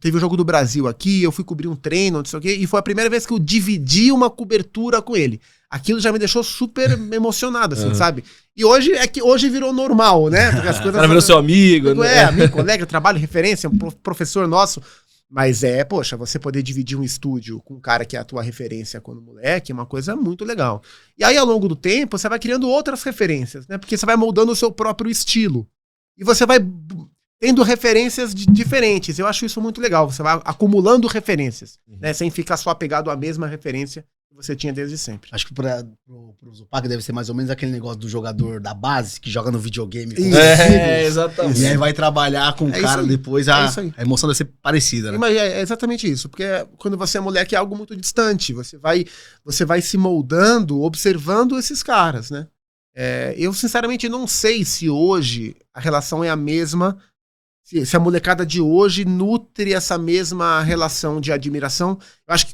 teve o Jogo do Brasil aqui, eu fui cobrir um treino, não sei o quê, e foi a primeira vez que eu dividi uma cobertura com ele. Aquilo já me deixou super emocionado, assim, sabe? E hoje virou normal, né? Porque as coisas... O cara virou seu amigo, né? Amigo, colega, trabalho, referência, um professor nosso. Mas poxa, você poder dividir um estúdio com um cara que é a tua referência quando moleque é uma coisa muito legal. E aí, ao longo do tempo, você vai criando outras referências, né? Porque você vai moldando o seu próprio estilo. E você vai tendo referências diferentes. Eu acho isso muito legal. Você vai acumulando referências, né? Sem ficar só apegado à mesma referência que você tinha desde sempre. Acho que pro Zupac deve ser mais ou menos aquele negócio do jogador da base que joga no videogame. Exatamente. E aí vai trabalhar com o cara depois, a emoção deve ser parecida, né? Mas é exatamente isso, porque quando você é moleque é algo muito distante, você vai se moldando, observando esses caras, né? Eu sinceramente não sei se hoje a relação é a mesma, se a molecada de hoje nutre essa mesma relação de admiração. Eu acho que,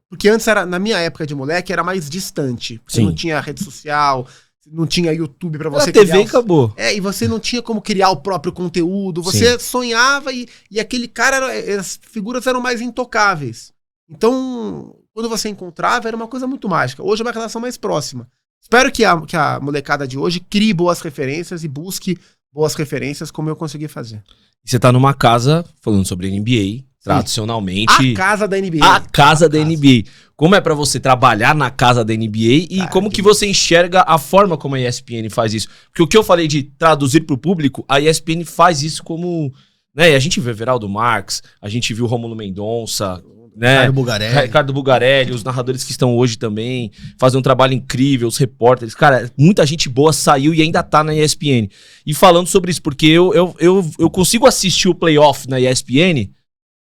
porque antes, na minha época de moleque, era mais distante. Você não tinha rede social, não tinha YouTube pra você criar. A TV acabou. E você não tinha como criar o próprio conteúdo. Você sonhava e aquele cara, as figuras eram mais intocáveis. Então, quando você encontrava, era uma coisa muito mágica. Hoje é uma relação mais próxima. Espero que a molecada de hoje crie boas referências e busque boas referências como eu consegui fazer. E você tá numa casa falando sobre NBA, tradicionalmente. A casa da NBA. A casa da NBA. Como é pra você trabalhar na casa da NBA e Cara, como que você enxerga a forma como a ESPN faz isso? Porque o que eu falei de traduzir pro público, a ESPN faz isso como... Né? E a gente vê Veraldo Marques, a gente viu Rômulo Mendonça, né? Ricardo Bugarelli. Ricardo Bugarelli, os narradores que estão hoje também, fazem um trabalho incrível, os repórteres. Cara, muita gente boa saiu e ainda tá na ESPN. E falando sobre isso, porque eu consigo assistir o playoff na ESPN...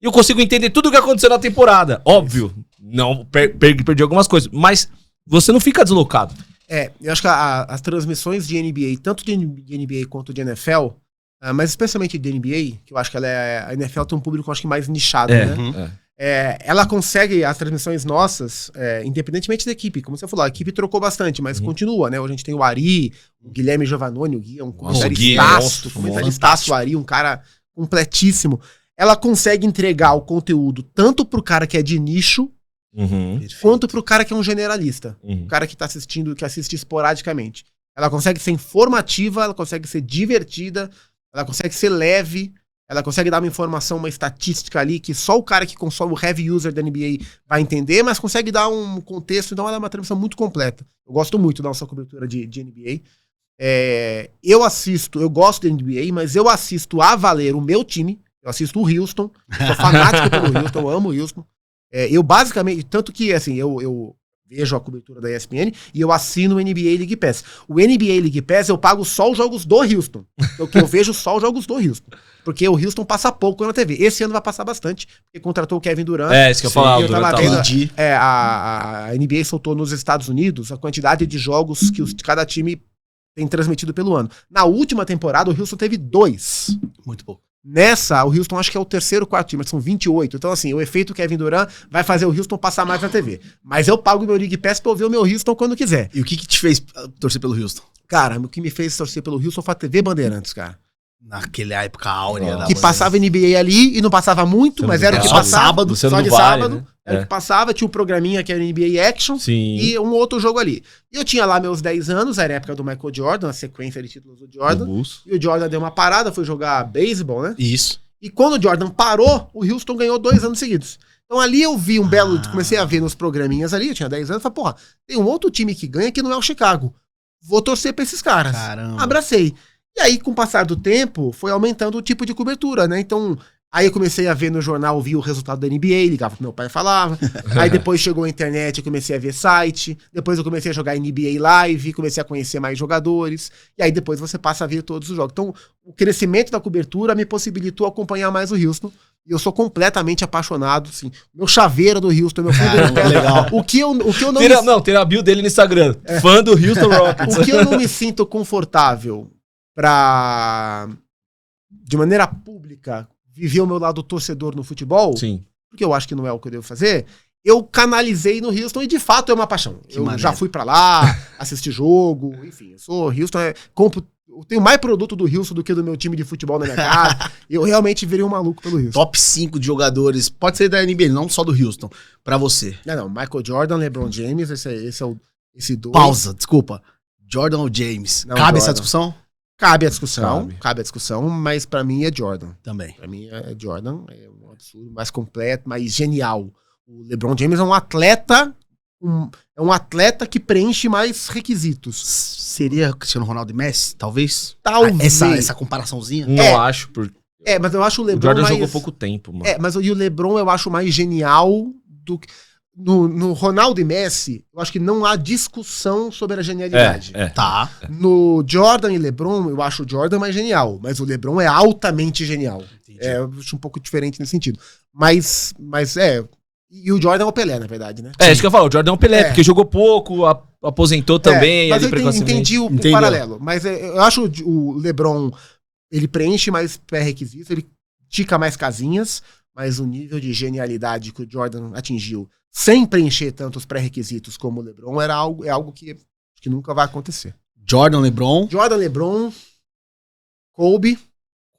E eu consigo entender tudo o que aconteceu na temporada. Óbvio, não perdi algumas coisas, mas você não fica deslocado. Eu acho que as transmissões de NBA, tanto de NBA quanto de NFL, mas especialmente de NBA, que eu acho que a NFL tem um público, eu acho que mais nichado, né? Ela consegue, as transmissões nossas, independentemente da equipe, como você falou, a equipe trocou bastante, mas continua, né? Hoje a gente tem o Ari, o Guilherme Giovannoni, o Gui, um comentarista, o Ari, um cara completíssimo. Ela consegue entregar o conteúdo tanto pro cara que é de nicho, quanto pro cara que é um generalista. O cara que tá assistindo, que assiste esporadicamente. Ela consegue ser informativa, ela consegue ser divertida, ela consegue ser leve, ela consegue dar uma informação, uma estatística ali que só o cara que consome, o heavy user da NBA vai entender, mas consegue dar um contexto, então ela é uma transmissão muito completa. Eu gosto muito da nossa cobertura de NBA. Eu gosto da NBA, mas eu assisto a valer o meu time. Eu assisto o Houston, sou fanático pelo Houston, eu amo o Houston. Eu basicamente, tanto que assim, eu vejo a cobertura da ESPN e eu assino o NBA League Pass. O NBA League Pass eu pago só os jogos do Houston. Então eu vejo só os jogos do Houston. Porque o Houston passa pouco na TV. Esse ano vai passar bastante, porque contratou o Kevin Durant. Isso que eu falava. Eu tava vendo, a NBA soltou nos Estados Unidos a quantidade de jogos que cada time tem transmitido pelo ano. Na última temporada, o Houston teve 2. Muito pouco. Nessa, o Houston acho que é o terceiro, quarto time, mas são 28. Então, assim, o efeito Kevin Durant vai fazer o Houston passar mais na TV. Mas eu pago o meu League Pass pra eu ver o meu Houston quando quiser. E o que te fez torcer pelo Houston? Cara, o que me fez torcer pelo Houston foi a TV Bandeirantes, cara. Naquela época áurea. Que passava NBA ali e não passava muito, mas era o que só passava. sábado, só de vale, sábado. né? Era o que passava, tinha um programinha que era NBA Action. Sim. E um outro jogo ali. E eu tinha lá meus 10 anos, era a época do Michael Jordan, a sequência de títulos do Jordan. E o Jordan deu uma parada, foi jogar beisebol, né? Isso. E quando o Jordan parou, o Houston ganhou 2 anos seguidos. Então ali eu vi comecei a ver nos programinhas ali, eu tinha 10 anos, falei, porra, tem um outro time que ganha que não é o Chicago. Vou torcer pra esses caras. Caramba. Abracei. E aí, com o passar do tempo, foi aumentando o tipo de cobertura, né? Então, aí eu comecei a ver no jornal, vi o resultado da NBA, ligava pro meu pai e falava. Aí depois chegou a internet, eu comecei a ver site. Depois eu comecei a jogar NBA Live, comecei a conhecer mais jogadores. E aí depois você passa a ver todos os jogos. Então, o crescimento da cobertura me possibilitou acompanhar mais o Houston. E eu sou completamente apaixonado, assim. Meu chaveiro do Houston, meu fundo de pedra. Legal. O que eu não Tem a bio dele no Instagram. Fã do Houston Rockets. O que eu não me sinto confortável pra, de maneira pública, viver o meu lado torcedor no futebol, Sim. porque eu acho que não é o que eu devo fazer, eu canalizei no Houston e de fato é uma paixão. Eu já fui pra lá, assisti jogo, enfim, eu sou Houston, eu tenho mais produto do Houston do que do meu time de futebol na minha casa. Eu realmente virei um maluco pelo Houston. Top 5 de jogadores, pode ser da NBA, não só do Houston, pra você. Não, Michael Jordan, LeBron James, esse dois. Pausa, desculpa. Jordan ou James? Não, Cabe Jordan. essa discussão? Cabe a discussão, mas pra mim é Jordan. Também. Pra mim é Jordan, é um absurdo, mais completo, mais genial. O LeBron James é um atleta, que preenche mais requisitos. Seria Cristiano Ronaldo e Messi, talvez? Talvez. Essa comparaçãozinha? Não acho, porque mas eu acho o o LeBron Jordan mais... jogou pouco tempo, mano. mas o LeBron eu acho mais genial do que... No Ronaldo e Messi, eu acho que não há discussão sobre a genialidade. Tá. No Jordan e LeBron, eu acho o Jordan mais genial, mas o LeBron é altamente genial. Eu acho um pouco diferente nesse sentido. Mas e o Jordan é o Pelé, na verdade, né? Isso que eu falo, o Jordan é um Pelé, porque jogou pouco, aposentou também, mas ali eu entendi o paralelo. Mas eu acho o LeBron, ele preenche mais pré-requisitos, ele tica mais casinhas, mas o nível de genialidade que o Jordan atingiu sem preencher tantos pré-requisitos como o LeBron é algo que nunca vai acontecer. Jordan, LeBron. Kobe.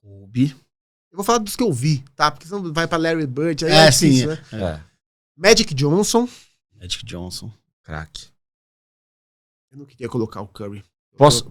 Eu vou falar dos que eu vi, tá? Porque senão vai pra Larry Bird, aí difícil, sim. né? Magic Johnson. Magic Johnson. Craque. Eu não queria colocar o Curry. Posso.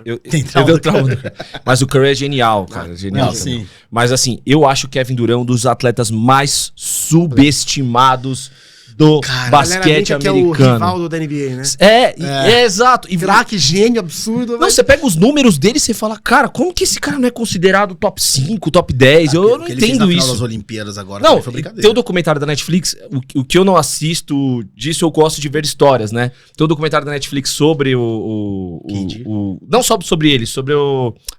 Eu tenho o trauma do Curry. Mas o Curry é genial, cara. Genial. Não, sim. Mas assim, eu acho o Kevin Durant um dos atletas mais subestimados do basquete que é o americano. rival da NBA, né? É, exato. E Craque, gênio, absurdo. não, mas- você pega os números dele e você fala, cara, como que esse cara não é considerado top 5, top 10? Eu não O que ele fez na entendo final das isso. Olimpíadas agora Não, também foi brincadeira. tem o documentário da Netflix, o que eu não assisto disso, eu gosto de ver histórias, né? Tem o documentário da Netflix sobre KD. não só sobre ele, sobre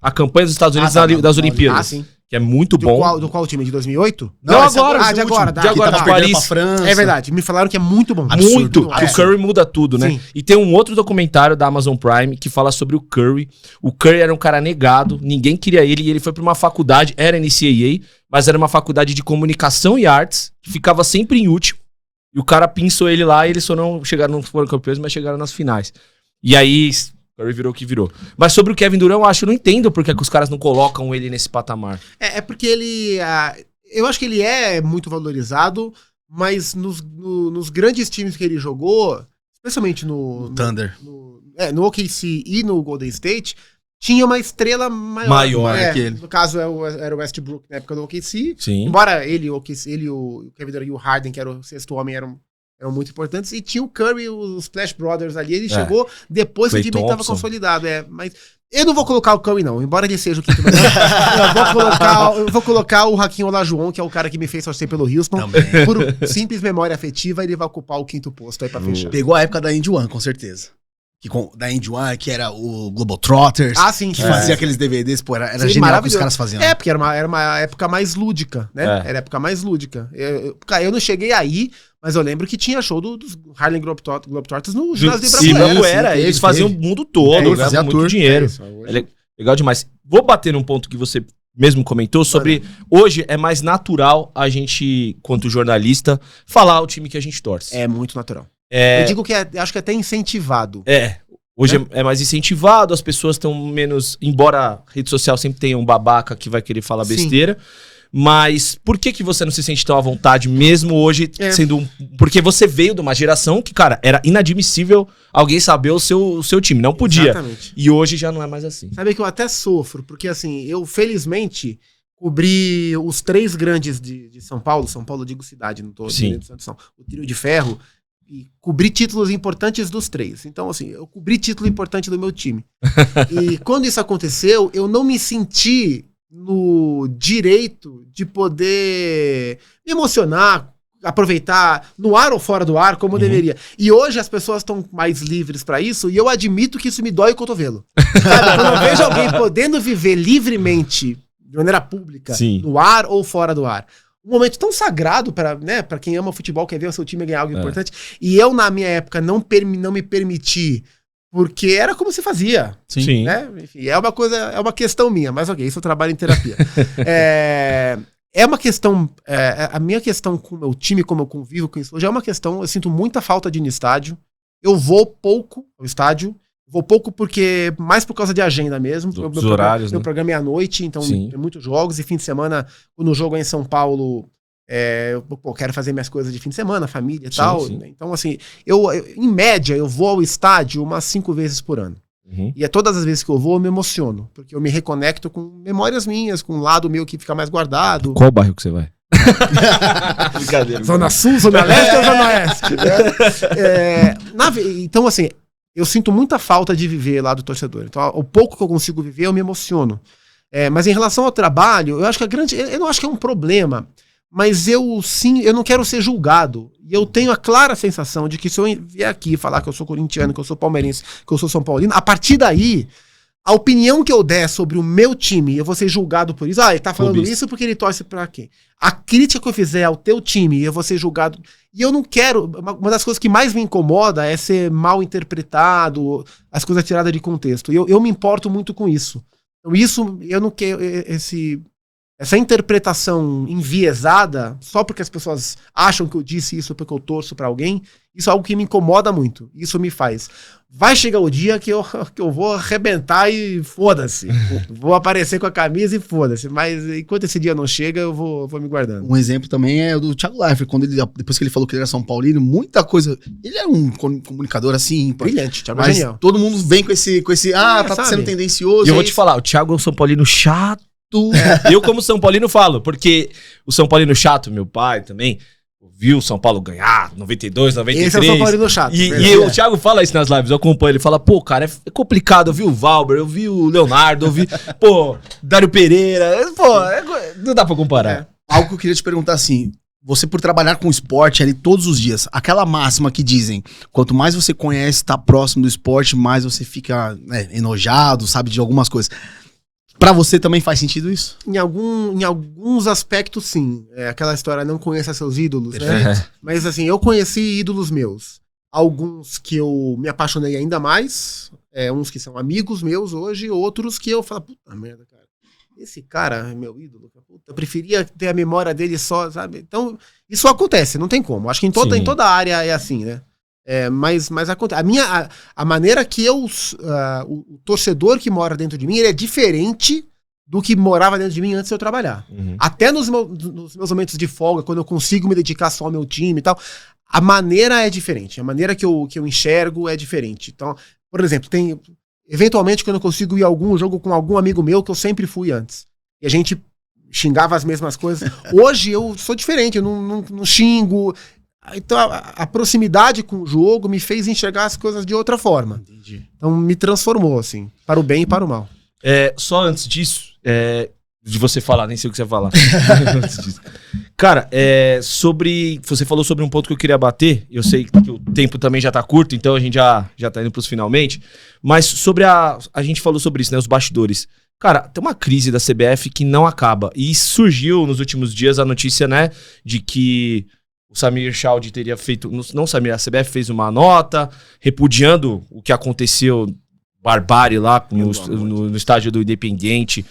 a campanha dos Estados Unidos das Olimpíadas, sim. que é muito Do bom. qual time? De 2008? Não, esse agora, esse de último, agora, que de agora, tava de perdendo Paris. pra França. É verdade, me falaram que é muito bom. Muito, Absurdo. que o Curry muda tudo, né? Sim. E tem um outro documentário da Amazon Prime que fala sobre o Curry. O Curry era um cara negado, ninguém queria ele, e ele foi pra uma faculdade, era NCAA, mas era uma faculdade de comunicação e artes, que ficava sempre em último. E o cara pinçou ele lá e eles só não foram campeões, mas chegaram nas finais. E aí, o Curry virou o que virou. Mas sobre o Kevin Durant, eu acho, eu não entendo porque que os caras não colocam ele nesse patamar. É porque ele. Eu acho que ele é muito valorizado, mas nos grandes times que ele jogou, especialmente no Thunder. no OKC e no Golden State, tinha uma estrela maior. Maior que ele. No caso, era o Westbrook na época do OKC. Sim. Embora o Kevin Durant e o Harden, que era o sexto homem, eram muito importantes. E tinha o Curry e os Splash Brothers ali. Ele chegou depois que o Klay time estava Thompson. consolidado. Mas eu não vou colocar o Curry, não. Embora ele seja o quinto melhor. eu vou colocar o Hakeem Olajuwon, que é o cara que me fez torcer pelo Houston. Também. Por simples memória afetiva, ele vai ocupar o quinto posto aí pra fechar. Pegou a época da Indy One, com certeza. Da Indy One, que era o Globetrotters. Ah, sim. Que sim. fazia aqueles DVDs, pô, era Sim, genial que os maravilhoso. caras faziam. É, porque era uma época mais lúdica, né? É. Era a época mais lúdica. Eu não cheguei aí, mas eu lembro que tinha show dos Harlem Globetrotters no ginásio de Sim, Ibirapuera. Ibirapuera, sim, eles teve, faziam teve. o mundo todo, Ele ganhavam fazia muito tour. dinheiro. isso, hoje- Legal demais. Vou bater num ponto que você mesmo comentou sobre hoje é mais natural a gente, quanto jornalista, falar o time que a gente torce. É muito natural. É, Eu digo que acho que é até incentivado. hoje é mais incentivado, as pessoas estão menos. Embora a rede social sempre tenha um babaca que vai querer falar Sim. besteira. Mas por que você não se sente tão à vontade, mesmo hoje, É. sendo um. Porque você veio de uma geração que, cara, era inadmissível alguém saber o seu time. Não podia. Exatamente. E hoje já não é mais assim. Sabe que eu até sofro, porque assim, eu felizmente cobri os três grandes de São Paulo, eu digo cidade, não tô Sim. dizendo Santos, não. O trio de ferro, e cobri títulos importantes dos três. Então, assim, eu cobri título importante do meu time. E quando isso aconteceu, eu não me senti no direito de poder me emocionar, aproveitar no ar ou fora do ar, como eu deveria. E hoje as pessoas estão mais livres pra isso, e eu admito que isso me dói o cotovelo. Sabe? Quando eu vejo alguém podendo viver livremente, de maneira pública, Sim. no ar ou fora do ar. Um momento tão sagrado para, né, para quem ama futebol, quer ver o seu time ganhar algo importante. E eu, na minha época, não me permiti, porque era como se fazia. Sim. Né? Enfim, é uma questão minha, mas ok, isso eu trabalho em terapia. É uma questão, a minha questão com o meu time, como eu convivo com isso, hoje é uma questão, eu sinto muita falta de ir no estádio, eu vou pouco ao estádio, vou pouco porque, mais por causa de agenda mesmo, Dos horários, meu né? programa é à noite, então Sim. tem muitos jogos, e fim de semana, quando o jogo é em São Paulo, eu quero fazer minhas coisas de fim de semana, família e Sim, tal, sim. então assim, em média, eu vou ao estádio umas 5 vezes por ano. Uhum. E todas as vezes que eu vou, eu me emociono. Porque eu me reconecto com memórias minhas, com um lado meu que fica mais guardado. Qual bairro que você vai? Brincadeira. Zona Sul, Zona Leste ou Zona Oeste? Então, assim, eu sinto muita falta de viver lá do torcedor. Então, o pouco que eu consigo viver, eu me emociono. Mas em relação ao trabalho, eu acho que eu não acho que é um problema. Mas eu não quero ser julgado. E eu tenho a clara sensação de que se eu vier aqui falar que eu sou corintiano, que eu sou palmeirense, que eu sou São Paulino, a partir daí, a opinião que eu der sobre o meu time, eu vou ser julgado por isso. Ele tá falando Clubista. isso porque ele torce pra quem? A crítica que eu fizer ao teu time, eu vou ser julgado. E eu não quero. Uma das coisas que mais me incomoda é ser mal interpretado, as coisas tiradas de contexto. Eu me importo muito com isso. Então, isso, eu não quero essa interpretação enviesada, só porque as pessoas acham que eu disse isso porque eu torço pra alguém, isso é algo que me incomoda muito. Isso me faz. Vai chegar o dia que eu vou arrebentar e foda-se. Vou aparecer com a camisa e foda-se. Mas enquanto esse dia não chega, eu vou me guardando. Um exemplo também é o do Thiago Leifert, depois que ele falou que ele era São Paulino, muita coisa. Ele é um comunicador assim, Brilhante, Thiago é mas genial. todo mundo vem com esse tá sabe? sendo tendencioso. E eu vou te falar, o Thiago é um São Paulino chato. Eu, como São Paulino, falo, porque o São Paulino chato, meu pai também, viu o São Paulo ganhar 92, 93. Esse é o São Paulino chato. E o Thiago fala isso nas lives, eu acompanho. Ele fala, pô, cara, é complicado. Eu vi o Valber, eu vi o Leonardo, eu vi, pô, Dário Pereira. Pô, não dá pra comparar. Algo que eu queria te perguntar assim, você por trabalhar com esporte ali todos os dias, aquela máxima que dizem, quanto mais você conhece, tá próximo do esporte, mais você fica enojado, sabe, de algumas coisas. Pra você também faz sentido isso? Em alguns aspectos, sim. É aquela história, não conheça seus ídolos, né? Mas assim, eu conheci ídolos meus. Alguns que eu me apaixonei ainda mais, uns que são amigos meus hoje, outros que eu falo, puta merda, cara. Esse cara é meu ídolo. Puta, eu preferia ter a memória dele só, sabe? Então, isso acontece, não tem como. Acho que em toda área é assim, né? Mas acontece. A maneira que o torcedor que mora dentro de mim, ele é diferente do que morava dentro de mim antes de eu trabalhar. Uhum. Até nos meus momentos de folga, quando eu consigo me dedicar só ao meu time e tal, a maneira é diferente. A maneira que eu enxergo é diferente. Então, por exemplo, eventualmente quando eu consigo ir a algum jogo com algum amigo meu que eu sempre fui antes. E a gente xingava as mesmas coisas. Hoje eu sou diferente, eu não xingo. Então a proximidade com o jogo me fez enxergar as coisas de outra forma. Entendi. Então me transformou, assim, para o bem e para o mal. Só antes disso, de você falar, nem sei o que você vai falar. Antes disso. Cara, você falou sobre um ponto que eu queria bater. Eu sei que o tempo também já tá curto, então a gente já tá indo pros finalmente. Mas sobre a gente falou sobre isso, né? Os bastidores. Cara, tem uma crise da CBF que não acaba. E surgiu nos últimos dias a notícia, né? De que o Samir Chaldi teria feito... Não, Samir, a CBF fez uma nota repudiando o que aconteceu, barbárie lá no estádio do Independiente,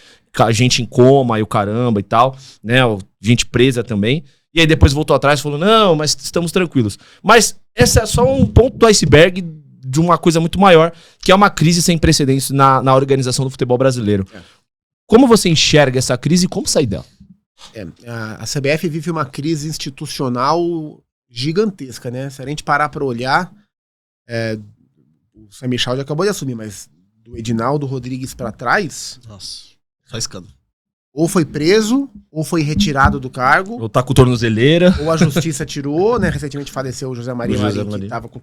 gente em coma e o caramba e tal, né? Gente presa também. E aí depois voltou atrás e falou, não, mas estamos tranquilos. Mas esse é só um ponto do iceberg de uma coisa muito maior, que é uma crise sem precedentes na organização do futebol brasileiro. Como você enxerga essa crise e como sair dela? A CBF vive uma crise institucional gigantesca, né? Se a gente parar para olhar, o Samir Chaldi acabou de assumir, mas do Edinaldo Rodrigues para trás, Nossa, só escândalo. ou foi preso, ou foi retirado do cargo, Ou tá com tornozeleira. ou a justiça tirou, né? Recentemente faleceu o José Maria Marim, que estava com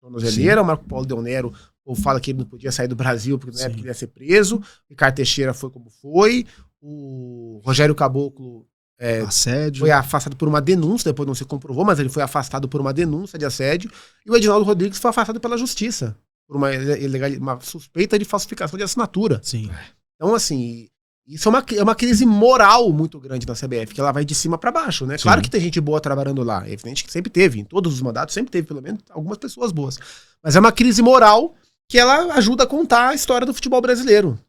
tornozeleira, o Marco Paulo Del Nero, ou fala que ele não podia sair do Brasil porque na época ele ia ser preso, o Ricardo Teixeira foi como foi, o Rogério Caboclo Assédio. foi afastado por uma denúncia, depois não se comprovou, mas ele foi afastado por uma denúncia de assédio, e o Edinaldo Rodrigues foi afastado pela justiça, por uma suspeita de falsificação de assinatura. Sim. Então, assim, isso é uma crise moral muito grande da CBF, que ela vai de cima pra baixo, né? Sim. Claro que tem gente boa trabalhando lá, é evidente que sempre teve, em todos os mandatos sempre teve pelo menos algumas pessoas boas. Mas é uma crise moral que ela ajuda a contar a história do futebol brasileiro.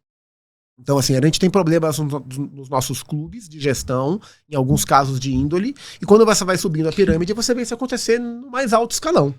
Então, assim, a gente tem problemas nos nossos clubes de gestão, em alguns casos de índole, e quando você vai subindo a pirâmide, você vê isso acontecer no mais alto escalão.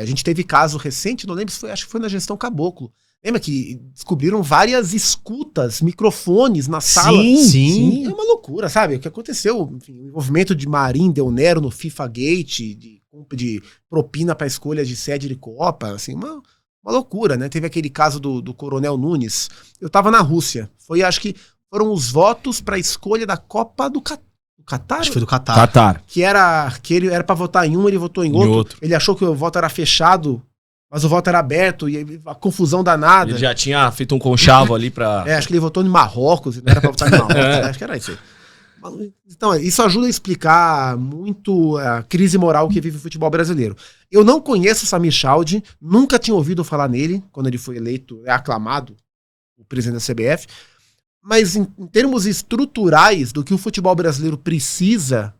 A gente teve caso recente, não lembro se foi, acho que foi na gestão Caboclo. Lembra que descobriram várias escutas, microfones na sala? Sim. É uma loucura, sabe? O que aconteceu, enfim, o envolvimento de Marim, Del Nero no FIFA Gate, de propina para escolha de sede de Copa, assim, uma loucura, né? Teve aquele caso do Coronel Nunes. Eu tava na Rússia. Acho que foram os votos para a escolha da Copa do Catar? Acho que foi do Catar. Qatar. Que ele era para votar em um, ele votou em outro. Ele achou que o voto era fechado, mas o voto era aberto e a confusão danada. Ele já tinha feito um conchavo ali pra... Acho que ele votou em Marrocos, não era para votar em Marrocos, acho que era isso aí. Então, isso ajuda a explicar muito a crise moral que vive o futebol brasileiro. Eu não conheço o Samir Chaldi, nunca tinha ouvido falar nele, quando ele foi eleito, aclamado, o presidente da CBF, mas em termos estruturais do que o futebol brasileiro precisa,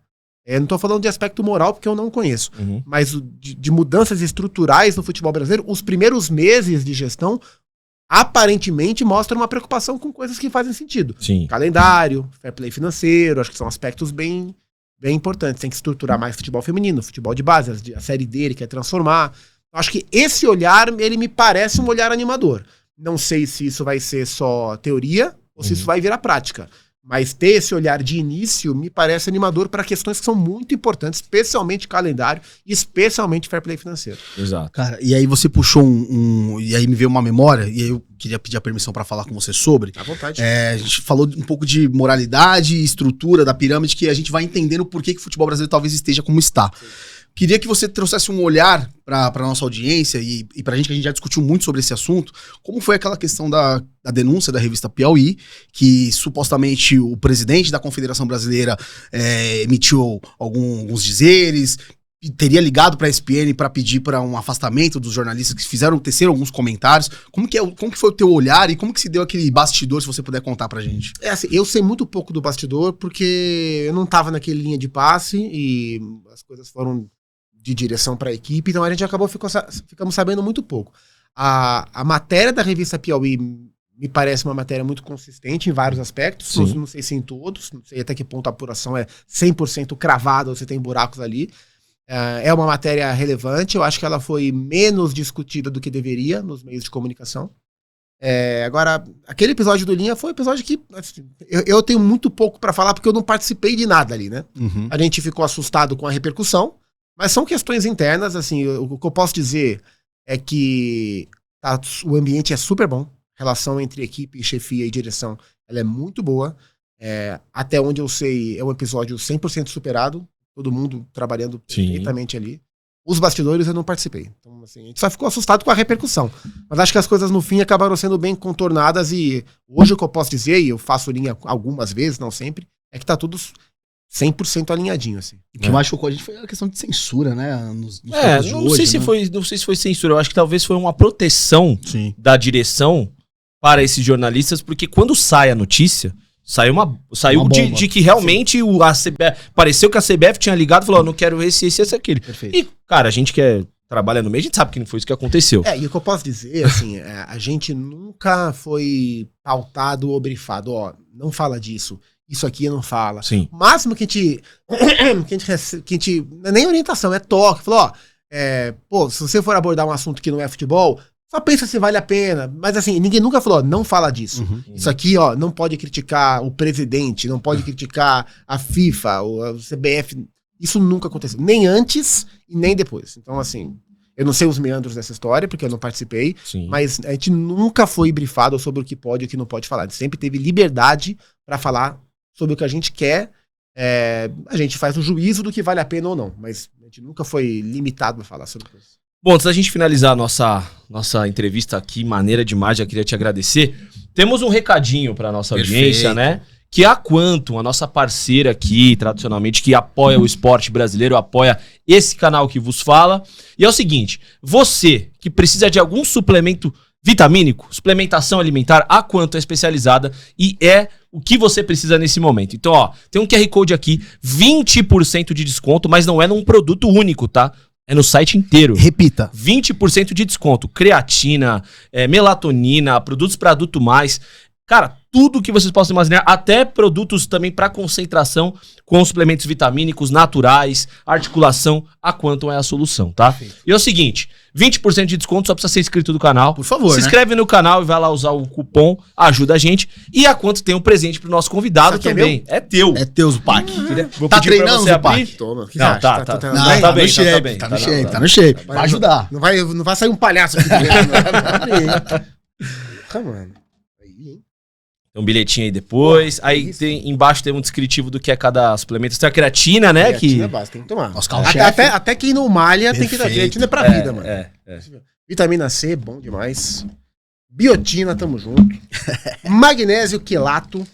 não estou falando de aspecto moral porque eu não conheço, mas de mudanças estruturais no futebol brasileiro, os primeiros meses de gestão aparentemente mostra uma preocupação com coisas que fazem sentido. Sim. Calendário, fair play financeiro, acho que são aspectos bem importantes. Tem que estruturar mais futebol feminino, futebol de base, a série dele quer transformar. Acho que esse olhar, ele me parece um olhar animador. Não sei se isso vai ser só teoria ou se isso vai virar prática. Mas ter esse olhar de início me parece animador para questões que são muito importantes, especialmente calendário e especialmente fair play financeiro. Exato. Cara, e aí você puxou e aí me veio uma memória, e aí eu queria pedir a permissão pra falar com você sobre. À vontade. A gente falou um pouco de moralidade e estrutura da pirâmide, que a gente vai entendendo por que o futebol brasileiro talvez esteja como está. Sim. Queria que você trouxesse um olhar para a nossa audiência e para a gente já discutiu muito sobre esse assunto, como foi aquela questão da denúncia da revista Piauí, que supostamente o presidente da Confederação Brasileira emitiu alguns dizeres, teria ligado para a ESPN para pedir para um afastamento dos jornalistas que teceram alguns comentários. Como que foi o teu olhar e como que se deu aquele bastidor, se você puder contar pra gente? Assim, eu sei muito pouco do bastidor porque eu não estava naquele linha de passe e as coisas foram de direção para a equipe, então a gente ficamos sabendo muito pouco. A matéria da revista Piauí me parece uma matéria muito consistente em vários aspectos, não sei se em todos, não sei até que ponto a apuração é 100% cravada ou se tem buracos ali. É uma matéria relevante, eu acho que ela foi menos discutida do que deveria nos meios de comunicação. Agora, aquele episódio do Linha foi um episódio que assim, eu tenho muito pouco para falar porque eu não participei de nada ali, né? Uhum. A gente ficou assustado com a repercussão, mas são questões internas, assim, o que eu posso dizer é que o ambiente é super bom, a relação entre equipe, chefia e direção, ela é muito boa, até onde eu sei é um episódio 100% superado, todo mundo trabalhando perfeitamente ali. Os bastidores eu não participei, então assim, a gente só ficou assustado com a repercussão, mas acho que as coisas no fim acabaram sendo bem contornadas e hoje o que eu posso dizer, e eu faço linha algumas vezes, não sempre, é que tá tudo 100% alinhadinho, assim. O que mais chocou a gente foi a questão de censura, né? Nos não sei se foi censura, eu acho que talvez foi uma proteção da direção para esses jornalistas, porque quando sai a notícia, saiu de que realmente a CBF, pareceu que a CBF tinha ligado e falou, não quero esse, aquele. Perfeito. E, cara, a gente que trabalha no meio, a gente sabe que não foi isso que aconteceu. E o que eu posso dizer, assim, a gente nunca foi pautado ou brifado, não fala disso. Isso aqui não fala. Sim. O máximo que a gente nem orientação, é toque. Falou, se você for abordar um assunto que não é futebol, só pensa se vale a pena. Mas assim, ninguém nunca falou, não fala disso. Isso aqui, não pode criticar o presidente, não pode criticar a FIFA, ou a CBF. Isso nunca aconteceu. Nem antes e nem depois. Então, assim, eu não sei os meandros dessa história, porque eu não participei, mas a gente nunca foi brifado sobre o que pode e o que não pode falar. A gente sempre teve liberdade para falar sobre o que a gente quer, a gente faz o juízo do que vale a pena ou não, mas a gente nunca foi limitado a falar sobre isso. Bom, antes da gente finalizar a nossa entrevista aqui, maneira demais, já queria te agradecer. Temos um recadinho para nossa audiência, né? Que é a Quantum, a nossa parceira aqui, tradicionalmente, que apoia o esporte brasileiro, apoia esse canal que vos fala. E é o seguinte, você que precisa de algum suplemento vitamínico, suplementação alimentar, a Quantum é especializada e é o que você precisa nesse momento. Então, tem um QR Code aqui, 20% de desconto, mas não é num produto único, tá? É no site inteiro. Repita. 20% de desconto. Creatina, melatonina, produtos para adulto mais. Cara, tudo que vocês possam imaginar, até produtos também para concentração com suplementos vitamínicos naturais, articulação, a Quantum é a solução, tá? Perfeito. E é o seguinte, 20% de desconto, só precisa ser inscrito no canal. Por favor, se inscreve no canal e vai lá usar o cupom, ajuda a gente. E a Quantum tem um presente pro nosso convidado também. É teu. É teu, Zupac. Vou tá pedir treinando, você Zupac? abrir. Toma. Não, tá bem. Tá no shape. Vai ajudar. Não vai sair um palhaço aqui. Mano. Tem um bilhetinho aí depois. Aí embaixo tem um descritivo do que é cada suplemento. Tem a creatina, né? Creatina básica, tem que tomar. Nossa, até quem não malha tem que dar. Creatina é pra vida, mano. É. Vitamina C, bom demais. Biotina, tamo junto. Magnésio quelato.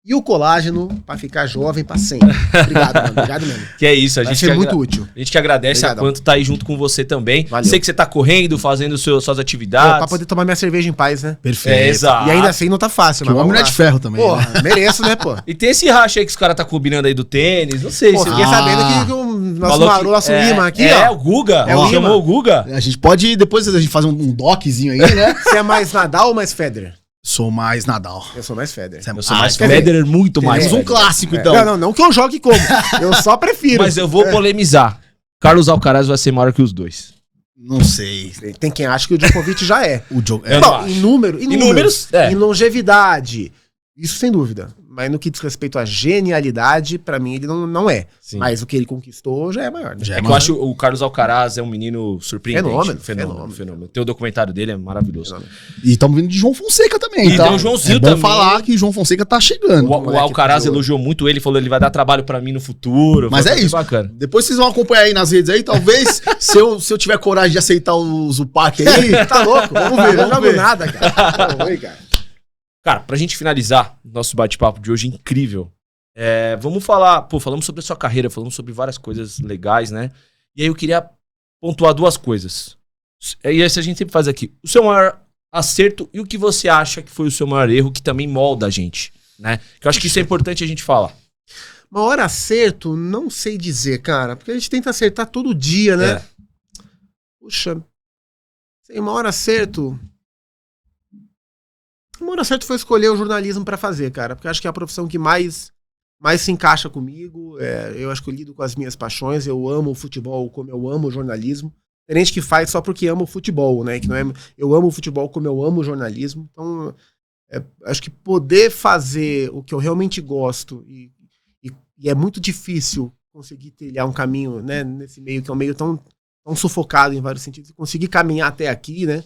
e o colágeno pra ficar jovem pra sempre. Obrigado, mano. Obrigado mesmo. Que é isso, a Vai gente ser que muito útil. A gente que agradece Obrigadão. a quanto tá aí junto com você também. Valeu. Sei que você tá correndo, fazendo suas Pô, atividades. pra poder tomar minha cerveja em paz, né? Perfeito. É, exato. E ainda assim não tá fácil, Que o mas homem vamos não é lá. de ferro também. Pô, né? mereço, né, pô? E tem esse racha aí que os caras tá combinando aí do tênis, não sei Pô, se... fiquei sabendo que o nosso Falou que- nosso Lima aqui, é, ó. o Guga, É o chamou Lima. o Guga. A gente pode, depois a gente fazer um doczinho aí, né? Você é mais Nadal ou mais Federer? Sou mais Nadal. Eu sou mais Federer. Eu sou mais quer dizer, Federer, muito mais. Temos um Federer. clássico, então. Não que eu jogue como. Eu só prefiro. Mas eu vou polemizar. Carlos Alcaraz vai ser maior que os dois. Não sei. Tem quem acha que o Djokovic já é. O jogo. Eu não Bom, acho. em números, é. em longevidade, isso sem dúvida. Mas no que diz respeito à genialidade, pra mim ele não é. Sim. Mas o que ele conquistou já é maior. Né? Já É que eu acho o Carlos Alcaraz é um menino surpreendente. Fenômeno. Tem o documentário dele, é maravilhoso. E estamos vindo de João Fonseca também, E tá? tem o Joãozinho é bom também. falar que João Fonseca tá chegando. O Alcaraz elogiou muito ele, falou ele vai dar trabalho pra mim no futuro. Mas Foi é isso. bacana. Depois vocês vão acompanhar aí nas redes aí, talvez, se eu tiver coragem de aceitar o Zupac aí, Tá louco? Vamos ver. Eu não jogo ver. nada, cara. Oi, cara. Cara, pra gente finalizar nosso bate-papo de hoje incrível, vamos falar, falamos sobre a sua carreira, falamos sobre várias coisas legais, né? E aí eu queria pontuar duas coisas. E essa a gente sempre faz aqui. O seu maior acerto e o que você acha que foi o seu maior erro, que também molda a gente, né? Que eu acho que isso é importante a gente falar. Maior acerto, não sei dizer, cara. Porque a gente tenta acertar todo dia, né? É. Puxa. Sei, maior acerto. O maior acerto foi escolher o jornalismo pra fazer, cara. Porque eu acho que é a profissão que mais se encaixa comigo. Eu acho que eu lido com as minhas paixões. Eu amo o futebol como eu amo o jornalismo. Tem gente que faz só porque ama o futebol, né? Que não é, eu amo o futebol como eu amo o jornalismo. Então, acho que poder fazer o que eu realmente gosto e é muito difícil conseguir trilhar um caminho, né, nesse meio que é um meio tão sufocado em vários sentidos, e conseguir caminhar até aqui, né?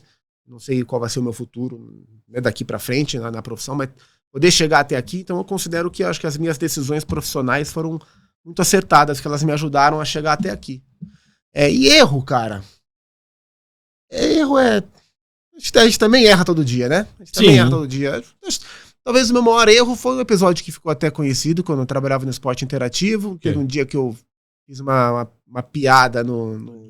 Não sei qual vai ser o meu futuro, né, daqui pra frente na profissão, mas poder chegar até aqui, então eu considero que acho que as minhas decisões profissionais foram muito acertadas, que elas me ajudaram a chegar até aqui. E erro, cara. Erro a gente também erra todo dia, né? A gente também Sim. erra todo dia. Talvez o meu maior erro foi um episódio que ficou até conhecido quando eu trabalhava no esporte interativo. Teve um dia que eu fiz uma piada no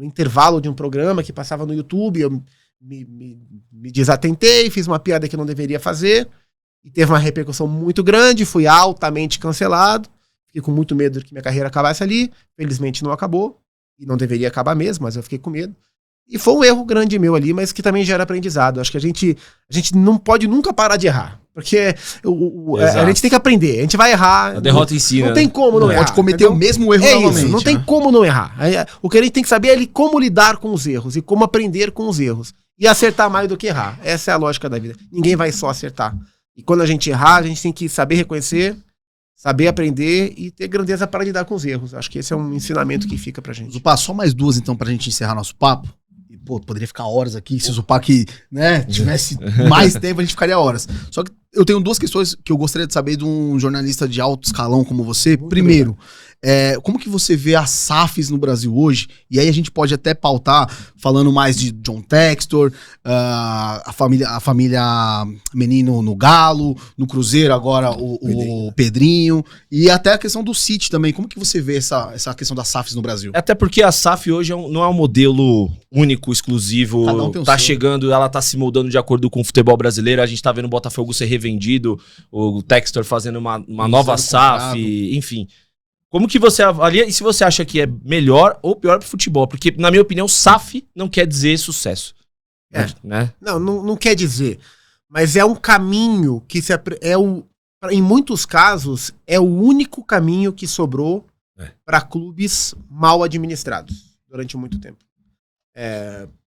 intervalo de um programa que passava no YouTube. Eu me desatentei, fiz uma piada que eu não deveria fazer. E teve uma repercussão muito grande, fui altamente cancelado. Fiquei com muito medo de que minha carreira acabasse ali. Felizmente não acabou. E não deveria acabar mesmo, mas eu fiquei com medo. E foi um erro grande meu ali, mas que também gera aprendizado. Acho que a gente não pode nunca parar de errar. Porque a gente tem que aprender. A gente vai errar. A derrota ensina. Não tem como não errar. Pode cometer entendeu? o mesmo erro É novamente. isso, não tem né? como não errar. O que a gente tem que saber é como lidar com os erros e como aprender com os erros. E acertar mais do que errar. Essa é a lógica da vida. Ninguém vai só acertar. E quando a gente errar, a gente tem que saber reconhecer, saber aprender e ter grandeza para lidar com os erros. Acho que esse é um ensinamento que fica pra gente. Zupá, só mais duas então pra gente encerrar nosso papo. E, pô, poderia ficar horas aqui. Se o Zupac, né, tivesse mais tempo, a gente ficaria horas. Só que eu tenho duas questões que eu gostaria de saber de um jornalista de alto escalão como você. Primeiro, como que você vê as SAFs no Brasil hoje? E aí a gente pode até pautar falando mais de John Textor, a família Menino no Galo, no Cruzeiro agora o Pedrinho, e até a questão do City também. Como que você vê essa questão das SAFs no Brasil? Até porque a SAF hoje não é um modelo único, exclusivo. Cada um tem o Tá seu. chegando, ela tá se moldando de acordo com o futebol brasileiro. A gente tá vendo o Botafogo ser revendido, o Textor fazendo uma nova SAF, enfim. Como que você avalia e se você acha que é melhor ou pior pro futebol? Porque, na minha opinião, SAF não quer dizer sucesso. Né? Não quer dizer. Mas é um caminho que em muitos casos, é o único caminho que sobrou para clubes mal administrados durante muito tempo.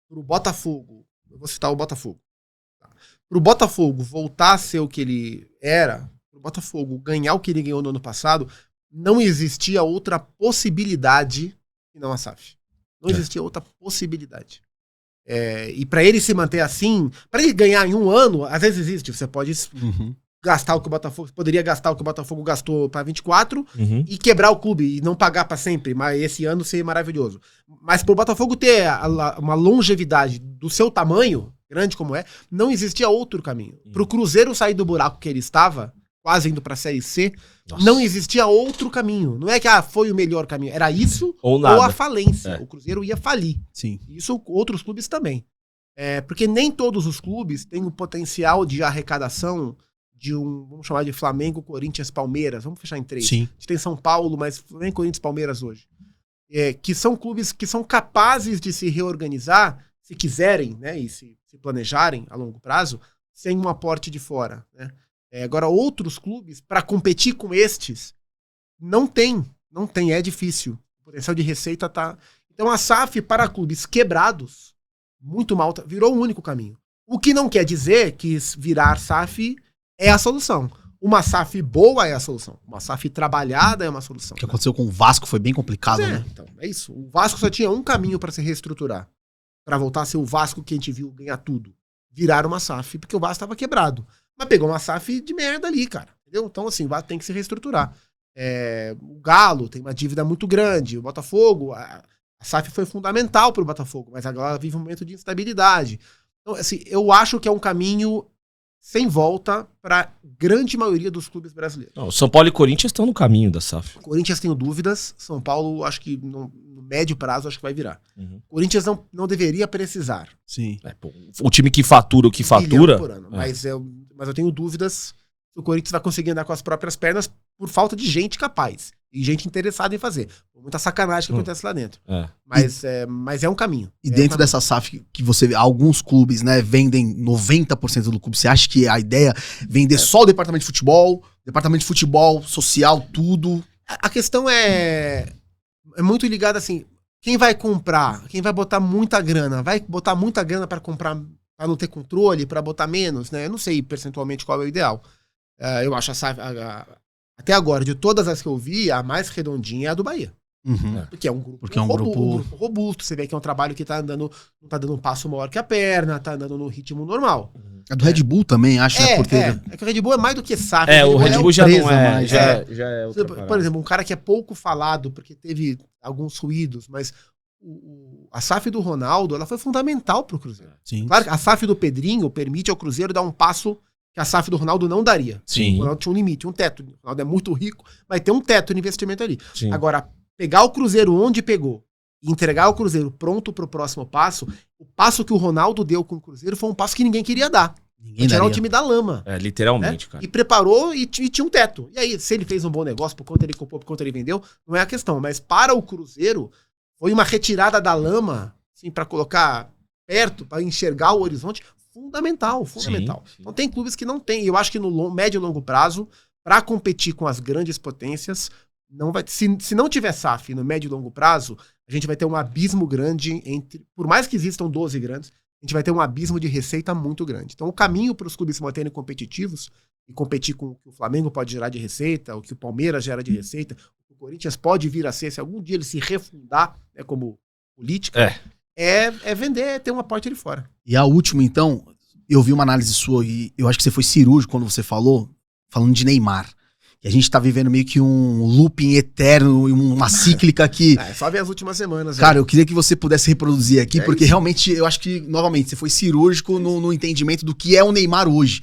Pro Botafogo, eu vou citar o Botafogo. Pro Botafogo voltar a ser o que ele era, pro Botafogo ganhar o que ele ganhou no ano passado, não existia outra possibilidade que não a SAF. Não existia outra possibilidade. E para ele se manter assim, para ele ganhar em um ano, às vezes existe. Você pode gastar o que o Botafogo poderia gastar o que o Botafogo gastou para 24 e quebrar o clube e não pagar para sempre, mas esse ano ser maravilhoso. Mas pro Botafogo ter uma longevidade do seu tamanho, grande como não existia outro caminho. Pro Cruzeiro sair do buraco que ele estava, quase indo pra Série C, Nossa. não existia outro caminho. Não é que foi o melhor caminho, era isso Ou ou nada. a falência. É. O Cruzeiro ia falir. Sim. Isso outros clubes também. Porque nem todos os clubes têm o potencial de arrecadação de vamos chamar de Flamengo, Corinthians, Palmeiras. Vamos fechar em 3. Sim. A gente tem São Paulo, mas Flamengo, Corinthians, Palmeiras hoje. Que são clubes que são capazes de se reorganizar, se quiserem, né, e se planejarem a longo prazo, sem um aporte de fora, né? Agora, outros clubes, para competir com estes, não tem, é difícil. O potencial de receita tá... Então a SAF para clubes quebrados, muito mal, virou o único caminho. O que não quer dizer que virar SAF é a solução. Uma SAF boa é a solução. Uma SAF trabalhada é uma solução. O que aconteceu com o Vasco foi bem complicado, né? Então, é isso. O Vasco só tinha um caminho para se reestruturar. Para voltar a ser o Vasco que a gente viu ganhar tudo. Virar uma SAF, porque o Vasco estava quebrado. Mas pegou uma SAF de merda ali, cara. Entendeu? Então, assim, o Vasco tem que se reestruturar. O Galo tem uma dívida muito grande. O Botafogo, a SAF foi fundamental para o Botafogo, mas agora vive um momento de instabilidade. Então, assim, eu acho que é um caminho sem volta para a grande maioria dos clubes brasileiros. Não, São Paulo e Corinthians estão no caminho da SAF. Corinthians tenho dúvidas. São Paulo, acho que no médio prazo, acho que vai virar. Uhum. Corinthians não deveria precisar. Sim. O time que fatura o que fatura. Bilhão por ano. Mas eu tenho dúvidas se o Corinthians vai conseguir andar com as próprias pernas por falta de gente capaz. E gente interessada em fazer. Muita sacanagem que acontece lá dentro. Mas é um caminho. E dentro dessa SAF que você vê, alguns clubes, né, vendem 90% do clube. Você acha que a ideia é vender só o departamento de futebol social, tudo? A questão é muito ligada assim, quem vai comprar, quem vai botar muita grana, vai botar muita grana para comprar, para não ter controle, para botar menos, né? Eu não sei percentualmente qual é o ideal. Eu acho a SAF, até agora, de todas as que eu vi, a mais redondinha é a do Bahia. Uhum. Porque é um grupo, Porque é um grupo robusto. Você vê que é um trabalho que não tá dando um passo maior que a perna, tá andando no ritmo normal. A do Red Bull também, acho, né? Por ter... que o Red Bull é mais do que SAF. O Red Bull já não é. mas Já é outra Por parada. exemplo, um cara que é pouco falado, porque teve alguns ruídos, mas a SAF do Ronaldo, ela foi fundamental pro Cruzeiro. Sim. Claro que a SAF do Pedrinho permite ao Cruzeiro dar um passo que a SAF do Ronaldo não daria. Sim. O Ronaldo tinha um limite, um teto. O Ronaldo é muito rico, mas tem um teto de investimento ali. Sim. Agora, pegar o Cruzeiro onde pegou e entregar o Cruzeiro pronto pro próximo passo, o passo que o Ronaldo deu com o Cruzeiro foi um passo que ninguém queria dar. Ninguém Tirar o daria. time da lama. Literalmente, Né? cara. E preparou e tinha um teto. E aí, se ele fez um bom negócio, por quanto ele comprou, por quanto ele vendeu, não é a questão. Mas para o Cruzeiro, foi uma retirada da lama, assim, para colocar perto, para enxergar o horizonte, fundamental. Sim. Então tem clubes que não tem. Eu acho que no médio e longo prazo, para competir com as grandes potências, não vai. Se não tiver SAF no médio e longo prazo, a gente vai ter um abismo grande entre. Por mais que existam 12 grandes, a gente vai ter um abismo de receita muito grande. Então o caminho para os clubes se manterem competitivos e competir com o que o Flamengo pode gerar de receita, o que o Palmeiras gera de receita, o que o Corinthians pode vir a ser, se algum dia ele se refundar, né, como política, é vender, é ter um aporte ali fora. E a última, então, eu vi uma análise sua e eu acho que você foi cirúrgico quando você falando de Neymar. E a gente tá vivendo meio que um looping eterno, uma cíclica que... Só ver as últimas semanas. Cara, eu queria que você pudesse reproduzir aqui, porque isso. realmente eu acho que, novamente, você foi cirúrgico no entendimento do que é o Neymar hoje.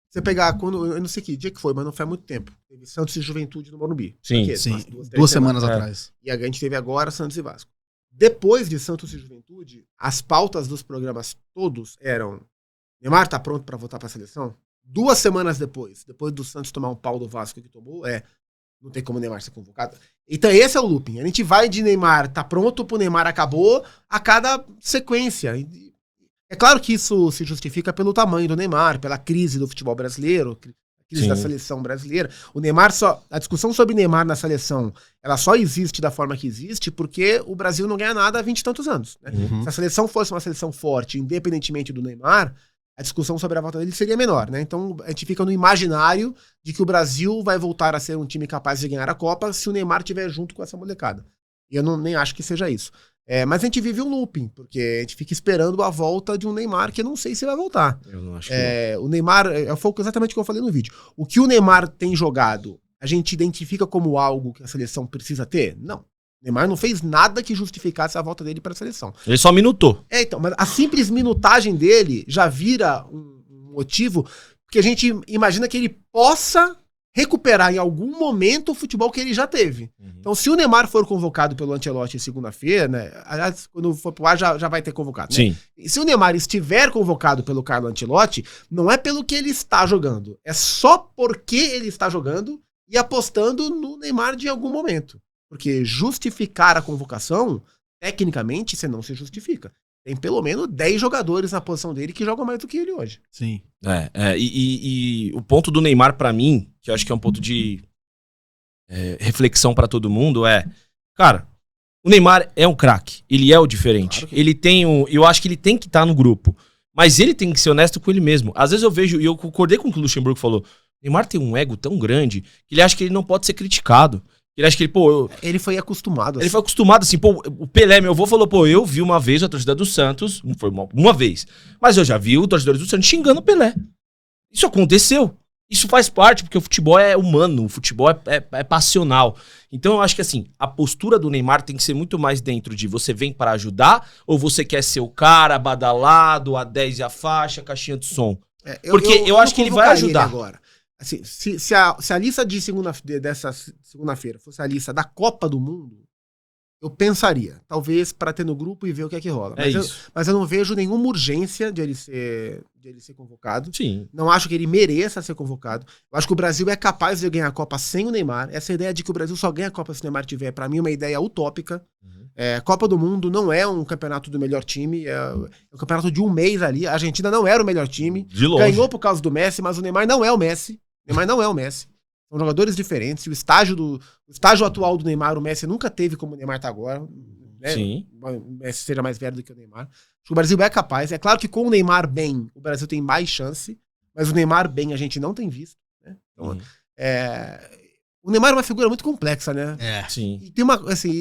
Você pegar, eu não sei que dia que foi, mas não faz muito tempo. Teve Santos e Juventude no Morumbi. Sim, Porque, Sim, umas 2 semanas É. atrás. E a gente teve agora Santos e Vasco. Depois de Santos e Juventude, as pautas dos programas todos eram: Neymar tá pronto pra voltar pra seleção? 2 semanas depois do Santos tomar um pau do Vasco que tomou, não tem como o Neymar ser convocado. Então esse é o looping. A gente vai de Neymar, tá pronto pro Neymar, acabou, a cada sequência. É claro que isso se justifica pelo tamanho do Neymar, pela crise do futebol brasileiro, crise Sim. da seleção brasileira. O Neymar a discussão sobre Neymar na seleção, ela só existe da forma que existe porque o Brasil não ganha nada há 20 e tantos anos. Né? Uhum. Se a seleção fosse uma seleção forte, independentemente do Neymar, a discussão sobre a volta dele seria menor, né? Então a gente fica no imaginário de que o Brasil vai voltar a ser um time capaz de ganhar a Copa se o Neymar estiver junto com essa molecada. E eu nem acho que seja isso. Mas a gente vive um looping, porque a gente fica esperando a volta de um Neymar que eu não sei se vai voltar. Eu não acho que O Neymar, foi exatamente o que eu falei no vídeo. O que o Neymar tem jogado, a gente identifica como algo que a seleção precisa ter? Não. O Neymar não fez nada que justificasse a volta dele para a seleção. Ele só minutou. Então, mas a simples minutagem dele já vira um motivo. porque a gente imagina que ele possa recuperar em algum momento o futebol que ele já teve. Então, se o Neymar for convocado pelo Ancelotti segunda-feira, né? Aliás, quando for pro ar já vai ter convocado, né? Sim. E se o Neymar estiver convocado pelo Carlo Ancelotti, não é pelo que ele está jogando, é só porque ele está jogando e apostando no Neymar de algum momento. Porque justificar a convocação, tecnicamente, você não se justifica. Tem pelo menos 10 jogadores na posição dele que jogam mais do que ele hoje. Sim. E o ponto do Neymar pra mim, que eu acho que é um ponto de reflexão pra todo mundo, cara, o Neymar é um craque, ele é o diferente. Claro que... Ele tem eu acho que ele tem que estar no grupo, mas ele tem que ser honesto com ele mesmo. Às vezes eu vejo, e eu concordei com o que o Luxemburgo falou, o Neymar tem um ego tão grande que ele acha que ele não pode ser criticado. Ele acha que ele, ele foi acostumado. Ele foi acostumado assim, o Pelé, meu avô falou, eu vi uma vez a torcida do Santos, foi uma vez, mas eu já vi os torcedores do Santos xingando o Pelé. Isso aconteceu. Isso faz parte, porque o futebol é humano, o futebol é passional. Então eu acho que assim, a postura do Neymar tem que ser muito mais dentro de você vem para ajudar, ou você quer ser o cara badalado, a 10 e a faixa, a caixinha de som. Porque eu acho que ele vai ajudar. Agora. Assim, se a lista dessa segunda-feira fosse a lista da Copa do Mundo, eu pensaria, talvez para ter no grupo e ver o que é que rola. Mas eu não vejo nenhuma urgência de ele ser convocado. Sim. Não acho que ele mereça ser convocado. Eu acho que o Brasil é capaz de ganhar a Copa sem o Neymar. Essa ideia de que o Brasil só ganha a Copa se o Neymar tiver, para mim, é uma ideia utópica. Copa do Mundo não é um campeonato do melhor time, é um campeonato de um mês ali. A Argentina não era o melhor time. De longe. Ganhou por causa do Messi, mas o Neymar não é o Messi. Neymar não é o Messi. São jogadores diferentes. O estágio atual do Neymar, o Messi nunca teve como o Neymar tá agora. Né? Sim. O Messi seja mais velho do que o Neymar. Acho que o Brasil é capaz. É claro que com o Neymar bem, o Brasil tem mais chance. Mas o Neymar bem a gente não tem visto. Né? Então, o Neymar é uma figura muito complexa, né? Sim. E tem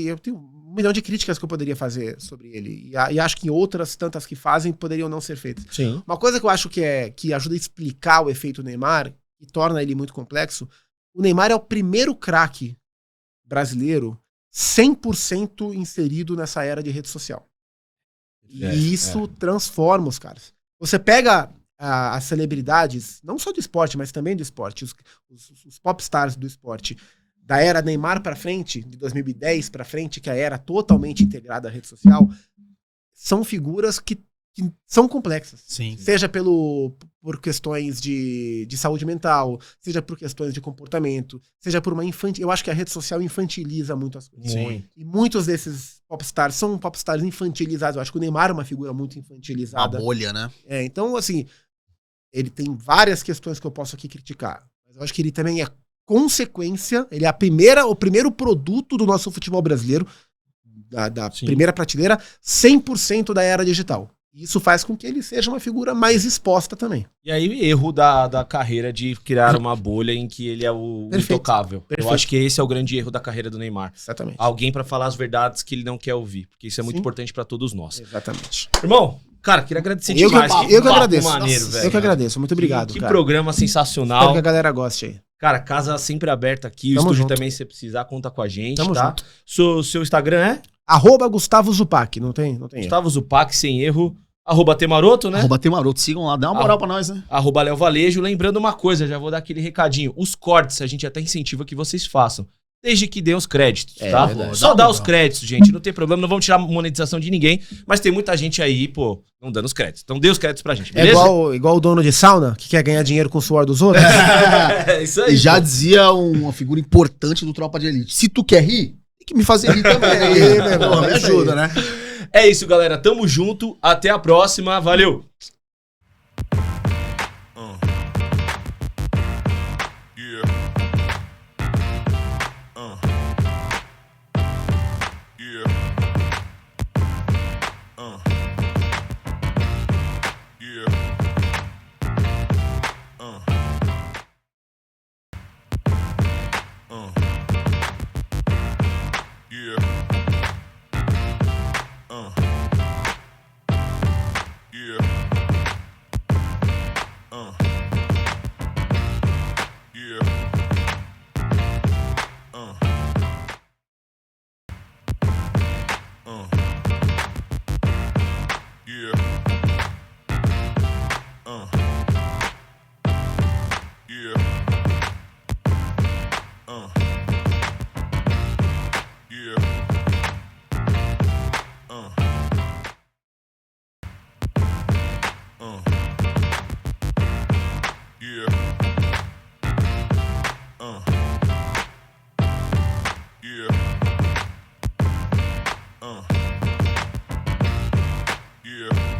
eu tenho 1 milhão de críticas que eu poderia fazer sobre ele. E acho que outras tantas que fazem poderiam não ser feitas. Sim. Uma coisa que eu acho que ajuda a explicar o efeito Neymar e torna ele muito complexo, o Neymar é o primeiro craque brasileiro 100% inserido nessa era de rede social. E isso transforma os caras. Você pega as celebridades, não só do esporte, mas também do esporte, os popstars do esporte, da era Neymar pra frente, de 2010 pra frente, que é a era totalmente integrada à rede social, são figuras que são complexas. Sim. Seja por questões de saúde mental, seja por questões de comportamento, seja por eu acho que a rede social infantiliza muito as coisas. Sim. E muitos desses popstars são popstars infantilizados. Eu acho que o Neymar é uma figura muito infantilizada. Uma bolha, né? Então, assim, ele tem várias questões que eu posso aqui criticar. Mas eu acho que ele também é consequência, ele é o primeiro produto do nosso futebol brasileiro, da primeira prateleira, 100% da era digital. Isso faz com que ele seja uma figura mais exposta também. E aí, erro da carreira de criar uma bolha em que ele é o intocável. Eu acho que esse é o grande erro da carreira do Neymar. Exatamente. Alguém pra falar as verdades que ele não quer ouvir. Porque isso é muito importante pra todos nós. Exatamente. Irmão, cara, queria agradecer Eu demais. que agradeço. Maneiro, Nossa, velho. eu que agradeço. Muito obrigado, Que cara. programa Espero sensacional. que a galera goste aí. Cara, casa sempre aberta aqui. Tamo O estúdio junto. também, se você precisar, conta com a gente, Tamo tá? Seu Instagram é? @Gustavo Zupac, não tem erro. Gustavo Zupac, sem erro. @Temaroto, né? @Temaroto, sigam lá, dá uma moral pra nós, né? @Léo Valejo. Lembrando uma coisa, já vou dar aquele recadinho. Os cortes, a gente até incentiva que vocês façam. Desde que dê os créditos, tá? verdade. Só dá os créditos, gente. Não tem problema, não vamos tirar a monetização de ninguém. Mas tem muita gente aí, não dando os créditos. Então dê os créditos pra gente, É beleza? igual o dono de sauna, que quer ganhar dinheiro com o suor dos outros. É isso aí. E já pô. dizia uma figura importante do Tropa de Elite. Se tu quer rir, tem que me fazer rir também. irmão, Me é isso ajuda, aí. né? É isso, galera. Tamo junto. Até a próxima. Valeu! Yeah. Yeah.